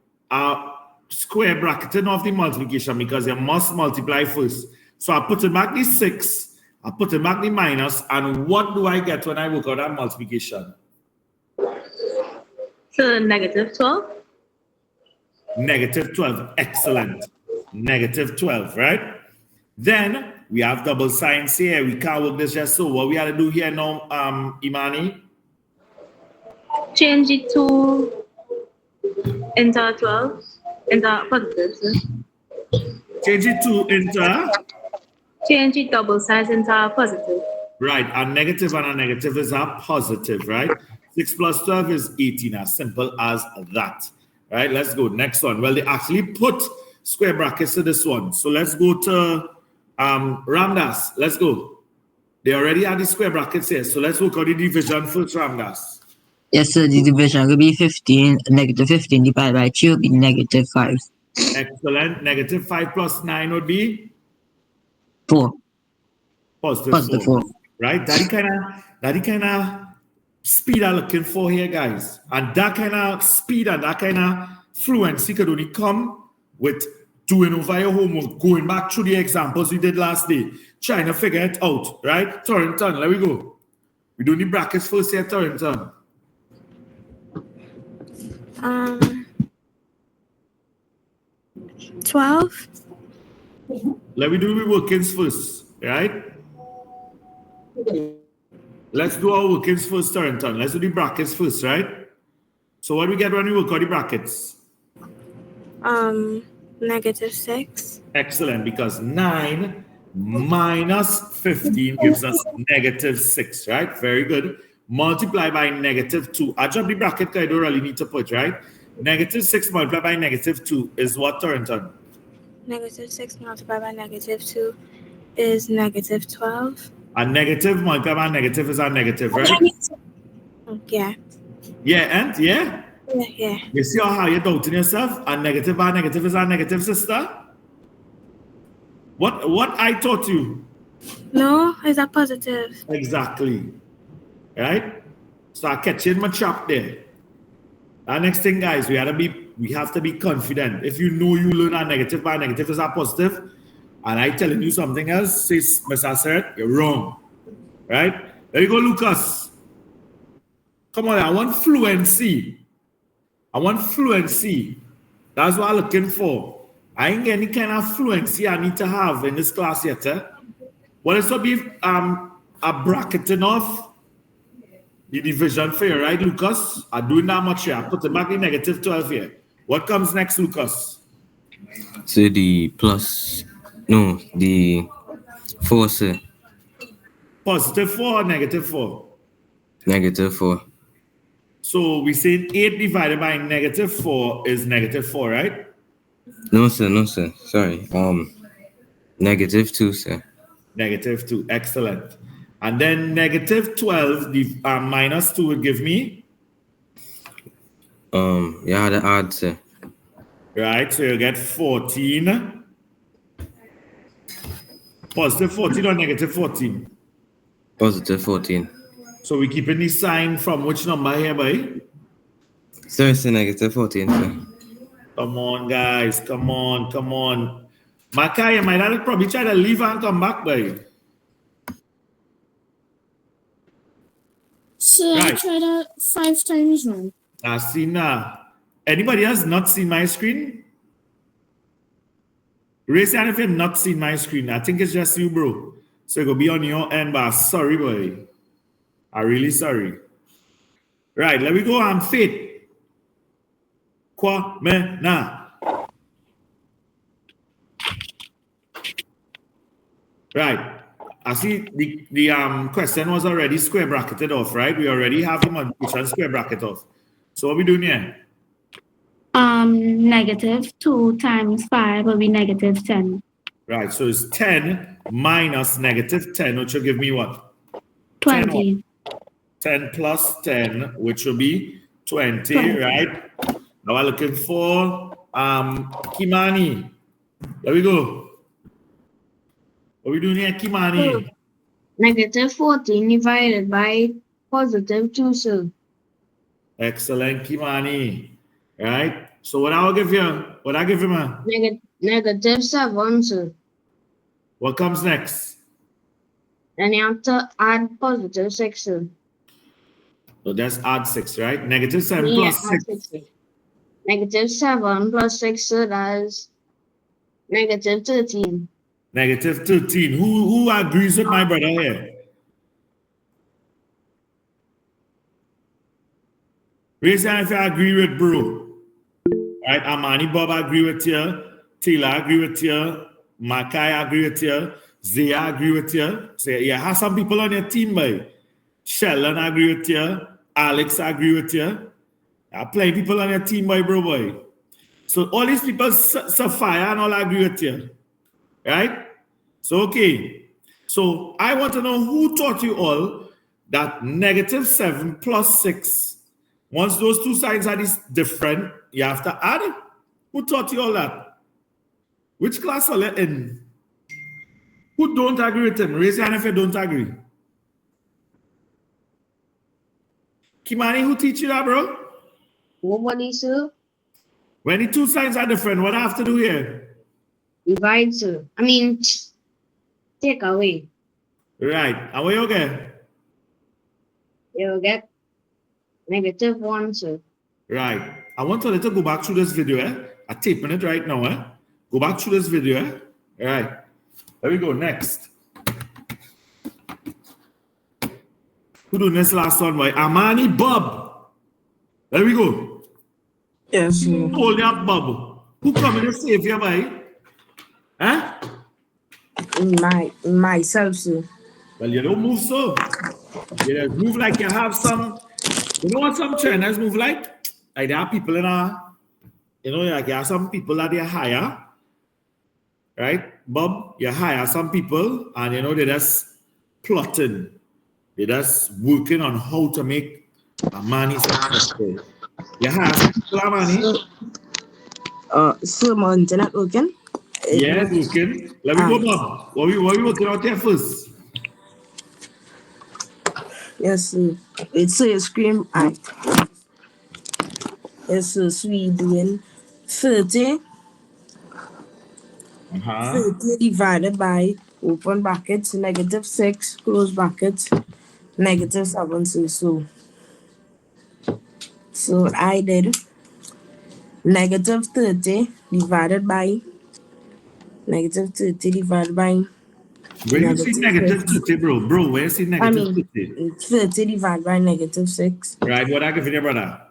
Square bracketing of the multiplication because you must multiply first. So I put it back the 6. I put it back the minus, and what do I get when I work out that multiplication? So negative 12. Negative 12. Excellent. Negative 12, right? Then we have double signs here. We can't work this just so. What we have to do here now, Imani? Change it to into 12. Into positive, sir. Change it to into? Change it double size into positive. Right. A negative and a negative is a positive, right? 6 plus 12 is 18. As simple as that. Right? Let's go. Next one. Well, they actually put square brackets to this one. So let's go to Ramdas. Let's go. They already had the square brackets here. So let's work on the division first, Ramdas. Yes, sir. The division will be 15. Negative 15 divided by 2 will be negative 5. Excellent. Negative 5 plus 9 would be 4. Positive 4. Right? That the kind of speed I'm looking for here, guys. And that kind of speed and that kind of fluency could only come with doing over your homework, going back through the examples we did last day, trying to figure it out, right? Torrington, let me go. We do the brackets first here, Torrington. 12. Let me do the workings first, right? Let's do our workings first, Torrington. Let's do the brackets first, right? So what do we get when we work on the brackets? Negative 6. Excellent, because 9 minus 15 gives us negative 6, right? Very good. Multiply by negative 2. I drop the bracket because I don't really need to put, right? Negative 6 multiplied by negative 2 is what, Torrington? Negative 6 multiplied by negative 2 is negative 12. A negative multiplied by negative is a negative, right? Yeah. Yeah, and yeah? Yeah. You see how you're doubting yourself? A negative by negative is a negative, sister? What I taught you? No, it's a positive. Exactly. Right? So I catch you in my trap there. Our next thing, guys, we have to be confident. If you know you learn a negative by negative is a positive, and I telling you something else, says Mr. Sir, you're wrong. Right? There you go, Lucas. Come on, I want fluency. That's what I'm looking for. I ain't getting any kind of fluency I need to have in this class yet. Well, it's to be a bracketing off the division for you, right, Lucas? I'm doing that much here. I put it back in negative 12 here. What comes next, Lucas? So the 4, sir. Positive 4 or negative 4? Negative 4. So we say 8 divided by negative 4 is negative 4, right? No, sir. Sorry. Negative 2, sir. Negative 2. Excellent. And then negative 12 minus 2 would give me? Yeah, the odd, sir. Right, so you get 14. Positive 14 or negative 14? Positive 14. So we're keeping the sign from which number here, boy? Sir, it's negative 14, sir. Come on, guys. Come on. Makai, my dad probably try to leave and come back, boy. So Right. I tried out 5 times now. I see now. Anybody else not seen my screen? Raise your hand if you've not seen my screen. I think it's just you, bro. So it will be on your end, but sorry, boy. I'm really sorry. Right, let me go. I'm fit. Kwa me na. Right. I see the question was already square bracketed off, right? We already have the multiplication square bracket off. So what are we doing here? Negative 2 times 5 will be negative 10. Right, so it's 10 minus negative 10, which will give me what? 20. 10 plus 10, which will be 20, right? Now I'm looking for Kimani. There we go. What are we doing here, Kimani? Negative 14 divided by positive 2, sir. Excellent, Kimani. Right? So what I'll give you? What I give him? Negative 7, sir. What comes next? Then you have to add positive 6, sir. So that's add 6, right? Negative 7 Yeah, plus add 6. 6. Negative 7 plus 6, sir, that is negative 13. Negative 13. Who agrees with my brother here? Raise your hand if you agree with bro. Right, Amani Bob agree with you. Tila agree with you. Makai agree with you. Zia agree with you. So you have some people on your team, boy. Sheldon agree with you. Alex agree with you. You have plenty of people on your team, boy. So all these people, Sophia and all agree with you. Right? So, okay. So I want to know who taught you all that -7 plus 6, once those two signs are different, you have to add. Who taught you all that? Which class are you in? Who don't agree with him? Raise your hand if you don't agree. Kimani, who teach you that, bro? Nobody, sir. When the two signs are different, what I have to do here? Divide, sir. I mean, take away. Right. And where you get? You'll get -1, sir. Right. I want to let you go back through this video. I'm taping it right now. Go back through this video. All right. There we go. Next. Who doing this last one, boy? Amani Bob. There we go. Yes, sir. Hold up, Bob. Who coming to save you, boy? Huh? Myself, sir. Well, you don't move so. You just move like you have some. You know what some trainers move like? Like there are people in like there are some people that they hire, right? Bob, you hire some people and they're just plotting. They're just working on how to make money successful. You hire some people money. So my internet working? Yeah, it's working. Let me go, Bob. What we working out there first? Yes, sir. It's a scream act. Yes, sir. So we doing 30. 30 divided by open brackets, -6, close brackets, -7. So I did -30 divided by -30 divided by. Where you see -30, bro? Bro, where you see -30? 30 divided by -6. Right, what I give you, brother?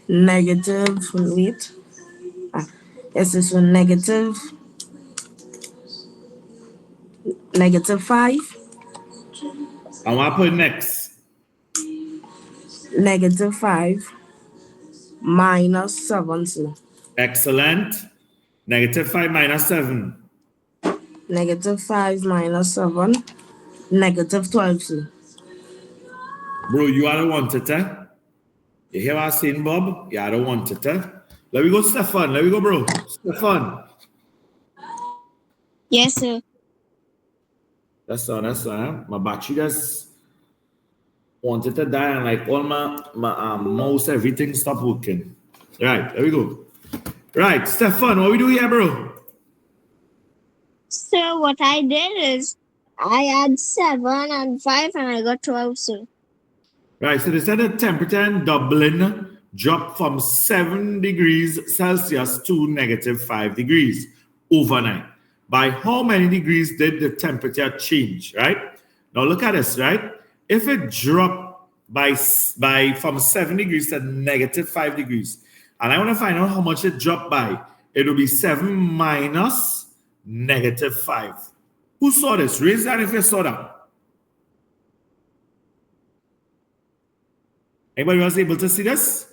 Wait. Yes, it's a -5. And what I put next? -5 minus 7, sir. Excellent. -5 minus 7. -5 minus 7, -12, sir. Bro, you are the one, Tete. You hear what I'm saying, Bob? You are the one, Tete. Let me go, Stefan. Let me go, bro. Stefan. Yes, sir. That's all. My battery just wanted to die and like all my mouse, everything stopped working. Right, there we go. Right, Stefan, what we do here, bro? So what I did is I had 7 and 5 and I got 12, sir. Right, so they said the temperature in Dublin dropped from 7 degrees Celsius to -5 degrees overnight. By how many degrees did the temperature change, right? Now look at this, right? If it dropped from 7 degrees to -5 degrees, and I want to find out how much it dropped by, it will be 7 minus -5. Who saw this? Raise your hand if you saw that. Anybody was able to see this?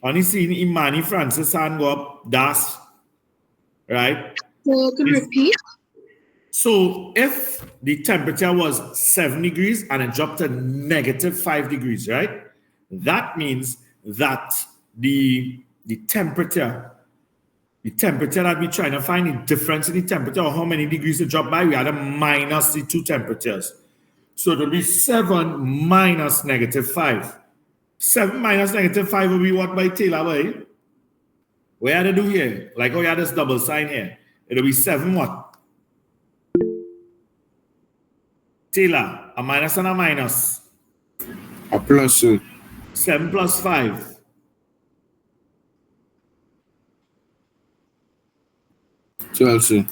Only seen Imani Francis hand go up, das, right? So can you repeat? So if the temperature was 7 degrees and it dropped to -5 degrees, right? That means that the temperature that we're trying to find, the difference in the temperature or how many degrees it dropped by, we had to minus the two temperatures. So it will be 7 minus -5. 7 minus -5 will be what by Taylor, boy? What you had to do here? Like how you had this double sign here. It'll be 7 what? Taylor, a minus and a minus. A plus, sir. 7 plus 5. 12, sir.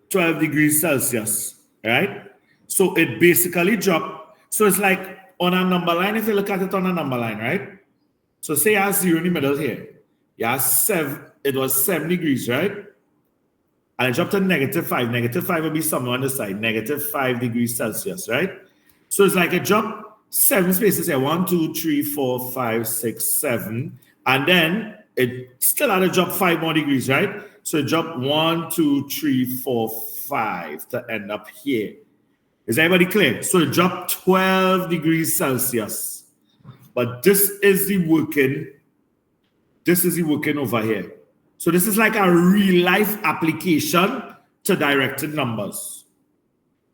12 degrees Celsius, right? So it basically dropped. So it's like on a number line, if you look at it on a number line, right? So say you have 0 in the middle here. You have 7, it was 7 degrees, right? And it dropped to -5. -5 will be somewhere on the side, -5 degrees Celsius, right? So it's like it dropped 7 spaces here. 1, 2, 3, 4, 5, 6, 7. And then it still had to drop 5 more degrees, right? So it dropped 1, 2, 3, 4, 5 to end up here. Is everybody clear? So it dropped 12 degrees Celsius. But this is the working over here. So this is like a real-life application to directed numbers.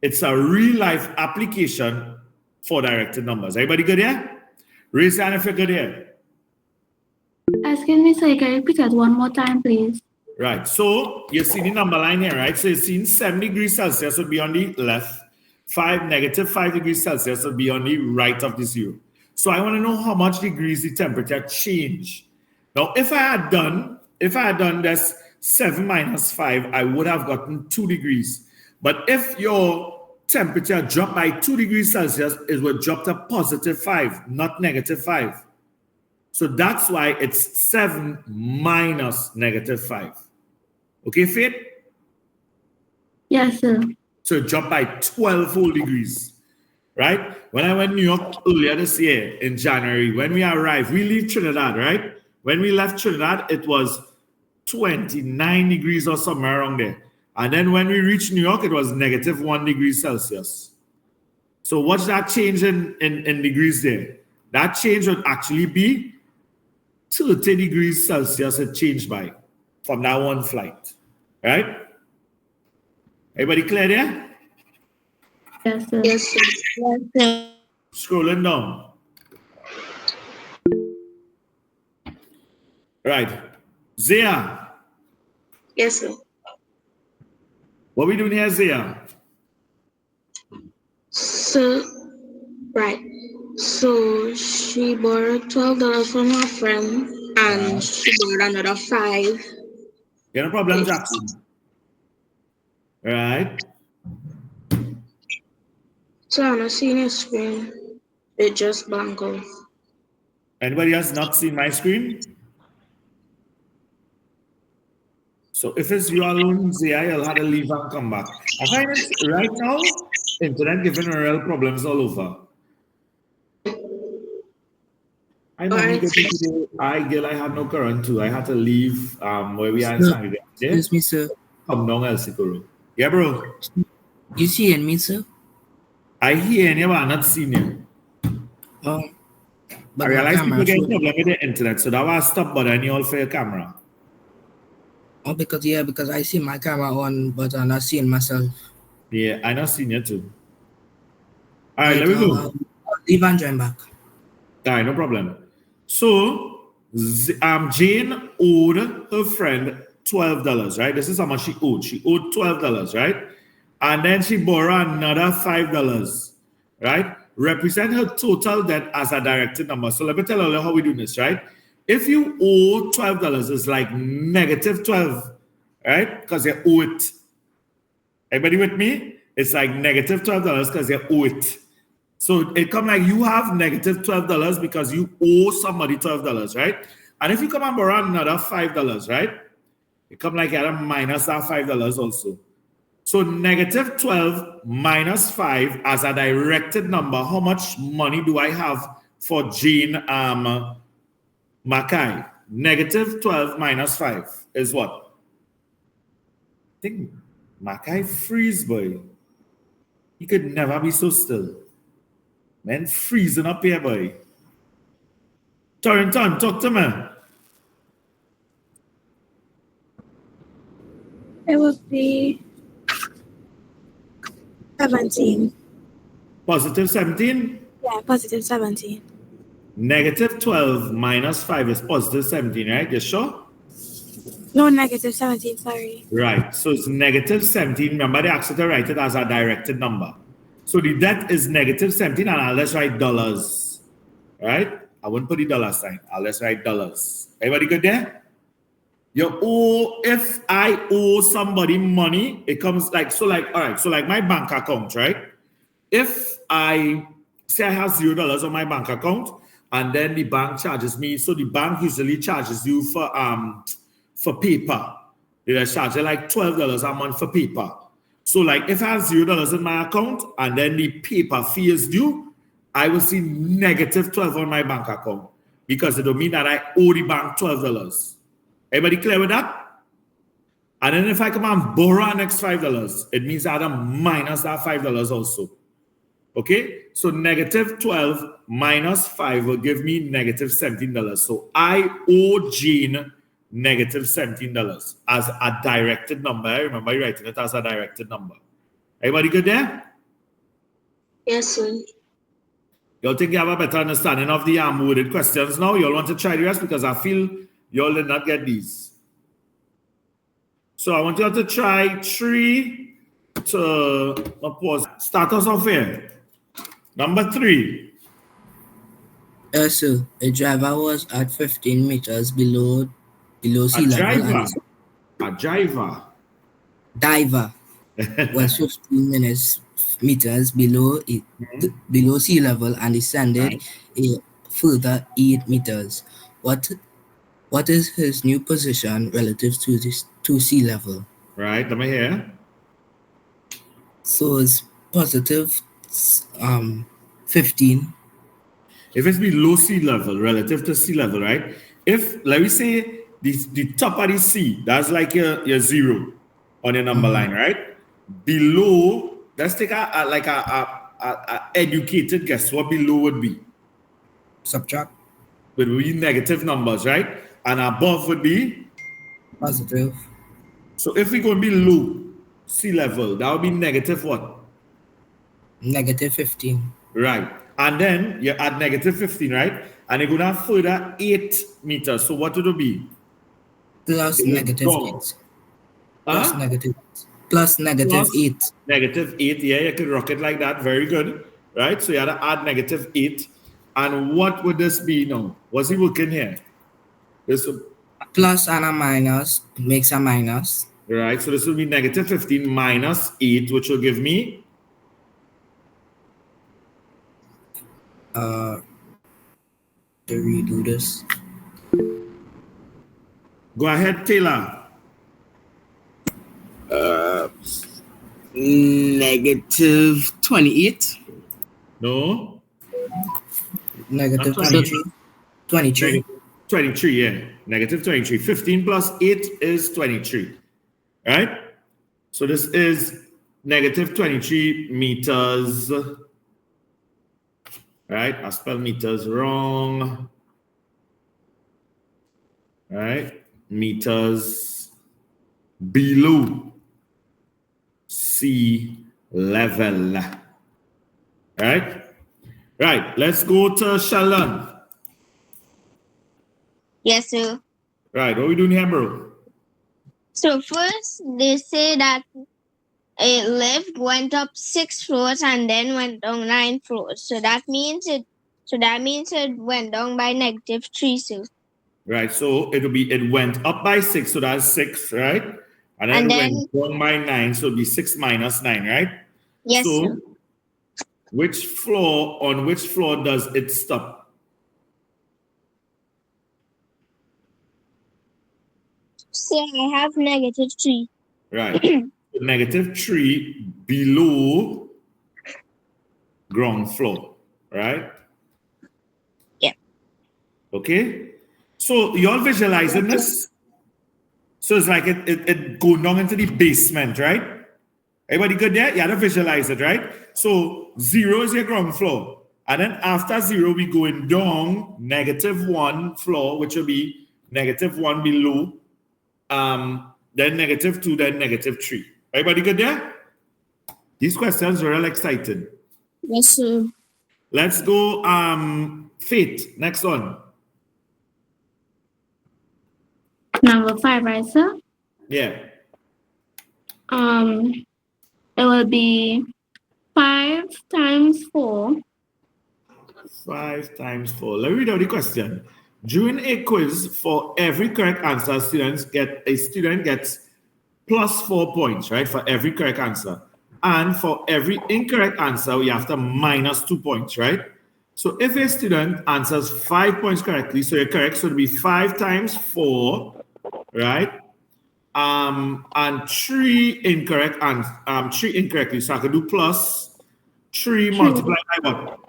It's a real-life application for directed numbers. Everybody good here? Raise your hand if you're good here. Excuse me, sir, can you repeat that one more time, please? Right, so you see the number line here, right? So you're seeing 7 degrees Celsius would be on the left, negative 5 degrees Celsius would be on the right of the 0. So I want to know how much degrees the temperature change. Now, if I had done this 7 minus 5, I would have gotten 2 degrees. But if your temperature dropped by 2 degrees Celsius, it would drop to positive 5, not negative 5. So that's why it's 7 minus negative 5. Okay, Faith? Yes, sir. So it dropped by 12 whole degrees, right? When I went to New York earlier this year in January, when we arrived, we leave Trinidad, right? When we left Trinidad, it was 29 degrees or somewhere around there. And then when we reached New York, it was negative 1 degree Celsius. So what's that change in degrees there? That change would actually be 30 degrees Celsius it changed by from that one flight, right? Everybody clear there? Yes, sir. Yes, sir. Yes, sir. Scrolling down. Right. Zia. Yes, sir. What we doing here, Zia? So, right. So she borrowed $12 from her friend, and she borrowed another 5. Yeah, no problem, Jackson. Right. So I'm not seeing your screen. It just blank off. Anybody else not seen my screen? So if it's you alone, Zia, you'll have to leave and come back. I find it right now, internet giving real problems all over. I know I had no current too. I had to leave where we are in San Diego. Excuse me, sir. Come down, El Sicuro. Yeah, bro. You seeing me, sir? I hear you, but I'm not seeing you. But I realize my people camera get showed- problem with the internet, so that was stop bothering you all for your camera. Oh, because I see my camera on, but I'm not seeing myself. Yeah, I not seen you too. All right, let me go. Leave and join back. All right, no problem. So, Jane owed her friend $12, right? This is how much she owed. She owed $12, right? And then she borrowed another $5, right? Represent her total debt as a directed number. So let me tell you how we do this, right? If you owe $12, it's like negative 12, right? Because you owe it. Everybody with me? It's like negative $12 because you owe it. So it come like you have negative $12 because you owe somebody $12, right? And if you come and borrow another $5, right? It come like you had to minus that $5 also. So negative 12 minus 5 as a directed number, how much money do I have for Jane Mackay? Negative 12 minus 5 is what? I think Mackay freeze, boy. He could never be so still. Man, freezing up here, boy. Torrington, talk to me. It would be 17. Positive 17? Yeah, positive 17. Negative 12 minus 5 is positive 17, right? You sure? No, negative 17, sorry. Right. So it's negative 17. Remember, they asked you to write it as a directed number. So the debt is negative 17, and I'll just write dollars. Right? I wouldn't put the dollar sign. I'll just write dollars. Everybody good there? If I owe somebody money, it comes like, all right, so like my bank account, right? If I say I have $0 on my bank account, and then the bank charges me, so the bank usually charges you for paper. They charge you like $12 a month for paper. So like if I have $0 in my account and then the paper fee is due, I will see negative 12 on my bank account because it will mean that I owe the bank $12. Everybody clear with that? And then if I come and borrow an next $5, it means I have to minus that $5 also. Okay? So negative 12 minus 5 will give me negative $17. So I owe Jane negative $17 as a directed number. I remember writing it as a directed number. Everybody good there? Yes, sir. Y'all think you have a better understanding of the worded questions now? Y'all want to try the rest because I feel y'all did not get these. So I want y'all to try 3 to pause. Start us off here. Number 3. So a driver was at 15 meters below sea level. A driver. Diver was 15 meters below sea level and descended a further 8 meters. What is his new position relative to sea level? Right, let me hear. So it's positive 15. If it's below sea level relative to sea level, right? If, let me say, the top of the sea, that's like your 0 on your number line, right? Below, let's take a educated guess. What below would be? Subtract. It would be negative numbers, right? And above would be? Positive. So if we go below sea level, that would be negative what? Negative 15. Right. And then you add negative 15, right? And you're going to have further 8 meters. So what would it be? Plus negative 8. Plus negative 8. Negative 8, yeah, you could rock it like that. Very good. Right? So you had to add negative 8. And what would this be now? What's he working here? This would, plus and a minus makes a minus. Right. So this will be negative 15 minus 8, which will give me? To redo this. Go ahead, Taylor. Negative 28. No. Negative 23. 23. 23, yeah. Negative 23. 15 plus 8 is 23. Right? So this is negative 23 meters. Right? I spelled meters wrong. Right? Meters below sea level. Right? Right. Let's go to Sheldon. Yes, sir. Right. What are we doing here, bro? So first, they say that a lift went up 6 floors and then went down 9 floors. So that means it went down by negative 3, sir. Right. So it went up by 6, so that's 6, right? And then it went down by 9, so it'll be 6 minus 9, right? Yes, so, sir. On which floor does it stop? Say I have negative 3. Right. Negative 3 below ground floor, right? Yeah. Okay. So you're visualizing this. So it's like it go down into the basement, right? Everybody good there? You have to visualize it, right? So 0 is your ground floor. And then after 0, we going down negative 1 floor, which will be negative 1 below. Then negative 2, then negative 3. Everybody good there? These questions are real exciting. Yes, sir. Let's go, Faith. Next one. Number 5, right, sir? Yeah. It will be 5 times 4. 5 times 4. Let me read out the question. During a quiz, for every correct answer, a student gets plus 4 points, right? For every correct answer. And for every incorrect answer, we have to minus 2 points, right? So if a student answers 5 points correctly, so you're correct, so it'll be 5 times 4, right? And 3 incorrect and 3 incorrectly. So I can do plus 3 multiplied by what?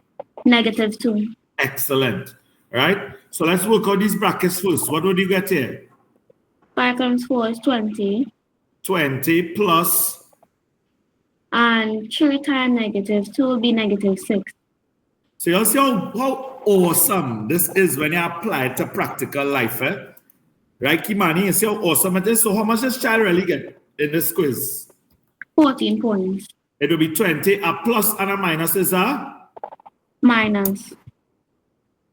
Negative 2. Excellent. Right? So let's work out these brackets first. What would you get here? 5 times 4 is 20. 20 plus. And 3 times negative 2 will be negative 6. So you'll see how awesome this is when you apply it to practical life. Right, Kimani? You see how awesome it is? So how much does child really get in this quiz? 14 points. It will be 20. A plus and a minus is a? Minus.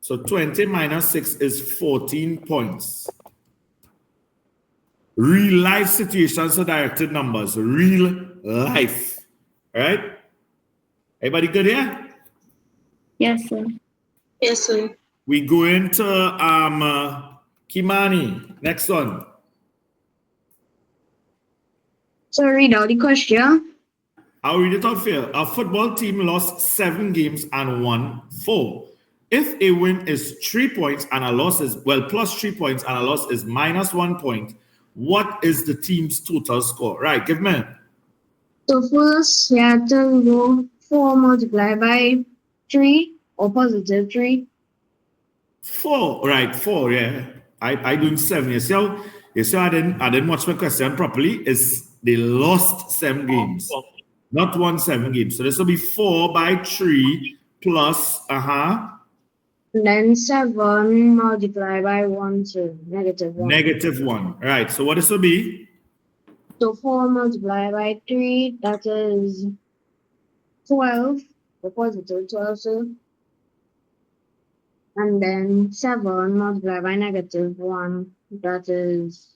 So 20 minus 6 is 14 points. Real life situations are directed numbers. Real life. All right? Everybody good here? Yes, sir. Yes, sir. We go into Kimani. Next one. So read out the question. I'll read it out for you. A football team lost 7 games and won 4. If a win is 3 points and a loss is, plus 3 points and a loss is minus 1 point, what is the team's total score? Right, give me. So first, you have to go 4 multiplied by 3 or positive 3. 4, right, 4, yeah. I doing 7. You see I didn't watch my question properly. Is they lost 7 games, not won 7 games. So this will be 4 by 3 plus, And then 7 multiplied by 1, so negative 1. Negative 1. Right, so what this will be? So 4 multiplied by 3, that is 12, the positive 12, so. And then 7 multiplied by negative 1, that is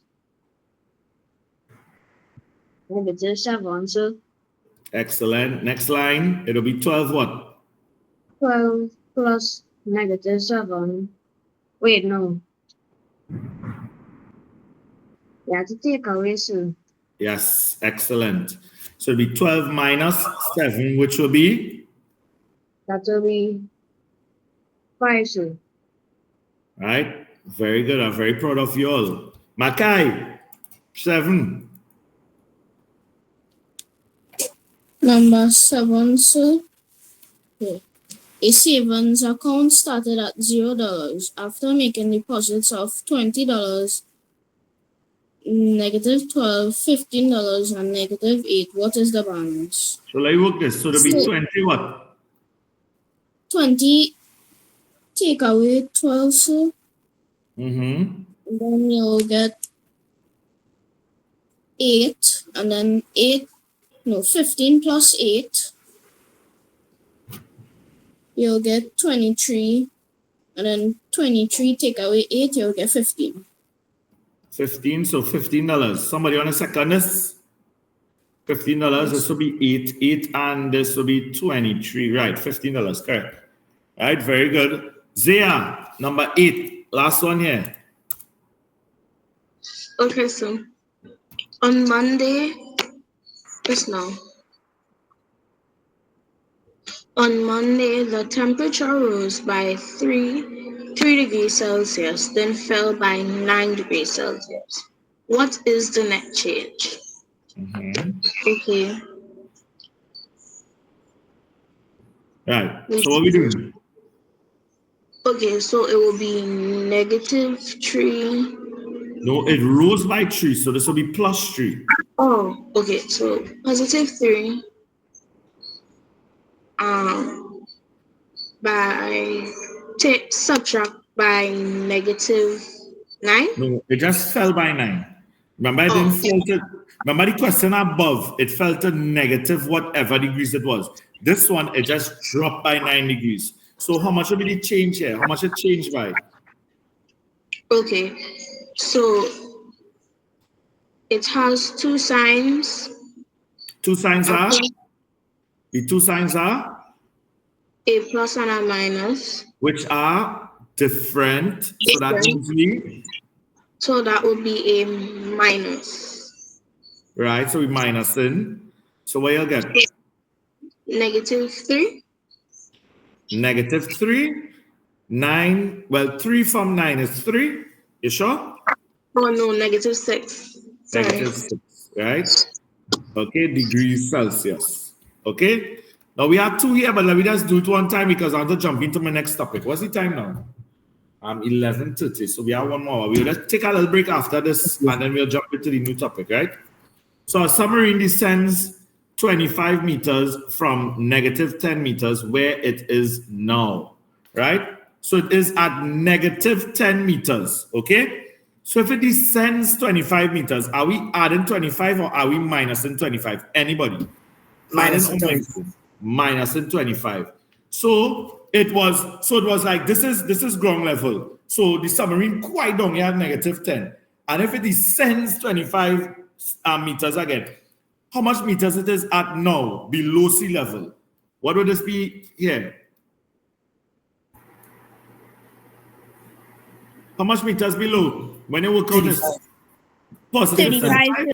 negative 7, so. Excellent. Next line, it'll be 12 what? 12 plus negative 7. Wait, no. You have to take away, so. Yes, excellent. So it'll be 12 minus 7, which will be? That will be 5, so. Right, very good. I'm very proud of you all. Makai, 7. Number 7, sir. Okay. A savings account started at $0 after making deposits of $20, negative 12, $15, and negative 8. What is the balance? So let's work this. So it'll be 20 what? 20, take away 12, sir. Mm-hmm. And then you'll get 8, and then 15 plus 8. You'll get 23, and then 23 take away 8, you'll get 15. 15, so $15. Somebody want to second this? $15, this will be 8, and this will be 23. Right, $15, correct. Right, very good. Zia, number 8, last one here. Okay, so on Monday, just now. On Monday, the temperature rose by 3 degrees Celsius, then fell by 9 degrees Celsius. What is the net change? Okay. Right, so what are we doing? Okay, so it will be negative 3. No, it rose by 3, so this will be plus 3. Oh, okay, so positive 3 subtract by negative 9? No, it just fell by 9. Remember, remember the question above, it fell to negative whatever degrees it was. This one, it just dropped by 9 degrees. So how much will be the change here? How much it changed by? Okay, so it has 2 signs. 2 signs are? The 2 signs are? A plus and a minus. Which are different. So that means so that would be a minus. Right, so we minus in. So what you'll get? Negative 3. Negative 3. 9. Well, 3 from 9 is 3. You sure? Oh no, negative 6. Sorry. Negative 6, right? Okay, degrees Celsius. Okay? Now we have 2 here, but let me just do it one time because I want to jump into my next topic. What's the time now? 11:30. So we have 1 more. We'll just take a little break after this, and then we'll jump into the new topic, right? So a submarine descends 25 meters from negative 10 meters where it is now, right? So it is at negative 10 meters, okay? So if it descends 25 meters, are we adding 25 or are we minusing 25? Anybody? Minusing 25. So it was like this is ground level. So the submarine quite down here at negative 10. And if it descends 25 meters again, how much meters it is at now below sea level? What would this be here? How much meters below? When you work out this? Positive 35.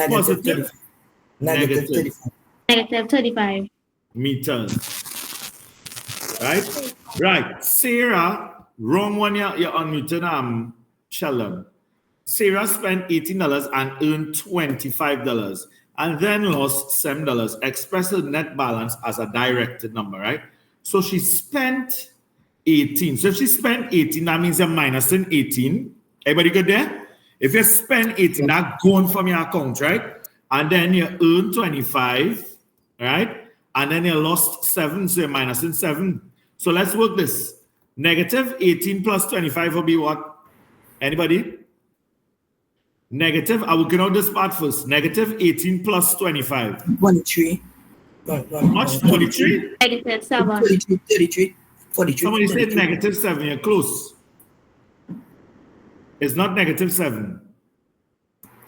Positive. Negative 35. Meters. Right? Right. Sarah, wrong one, you're unmuted, Sheldon. Sarah spent $18 and earned $25 and then lost $7. Express her net balance as a directed number, right? So she spent 18. So if she spent 18, that means you're minusing 18. Everybody good there? If you spend 18, that's going from your account, right? And then you earn 25, right? And then you lost 7, so you're minusing 7. So let's work this. Negative 18 plus 25 will be what? Anybody? Negative, I'm working out this part first. Negative 18 plus 25. 23. How much? 23? Negative 7. 33. 43. Somebody said negative 7. You're close. It's not negative 7.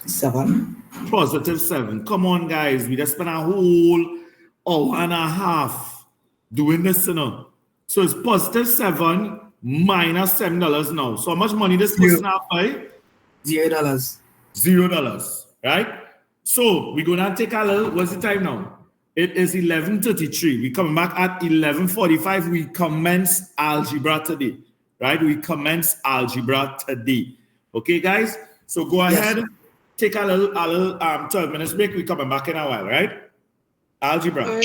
7. Positive 7. Come on, guys. We just spent a whole hour and a half doing this, you know. So it's positive 7 minus $7 now. So how much money this person have by? $0. $0, right? So we're gonna take a little. What's the time now? It is 11:33. We come back at 11:45. We commence algebra today, right? We commence algebra today. Okay, guys. So go ahead, take a little 12 minutes break. We coming back in a while, right? Algebra.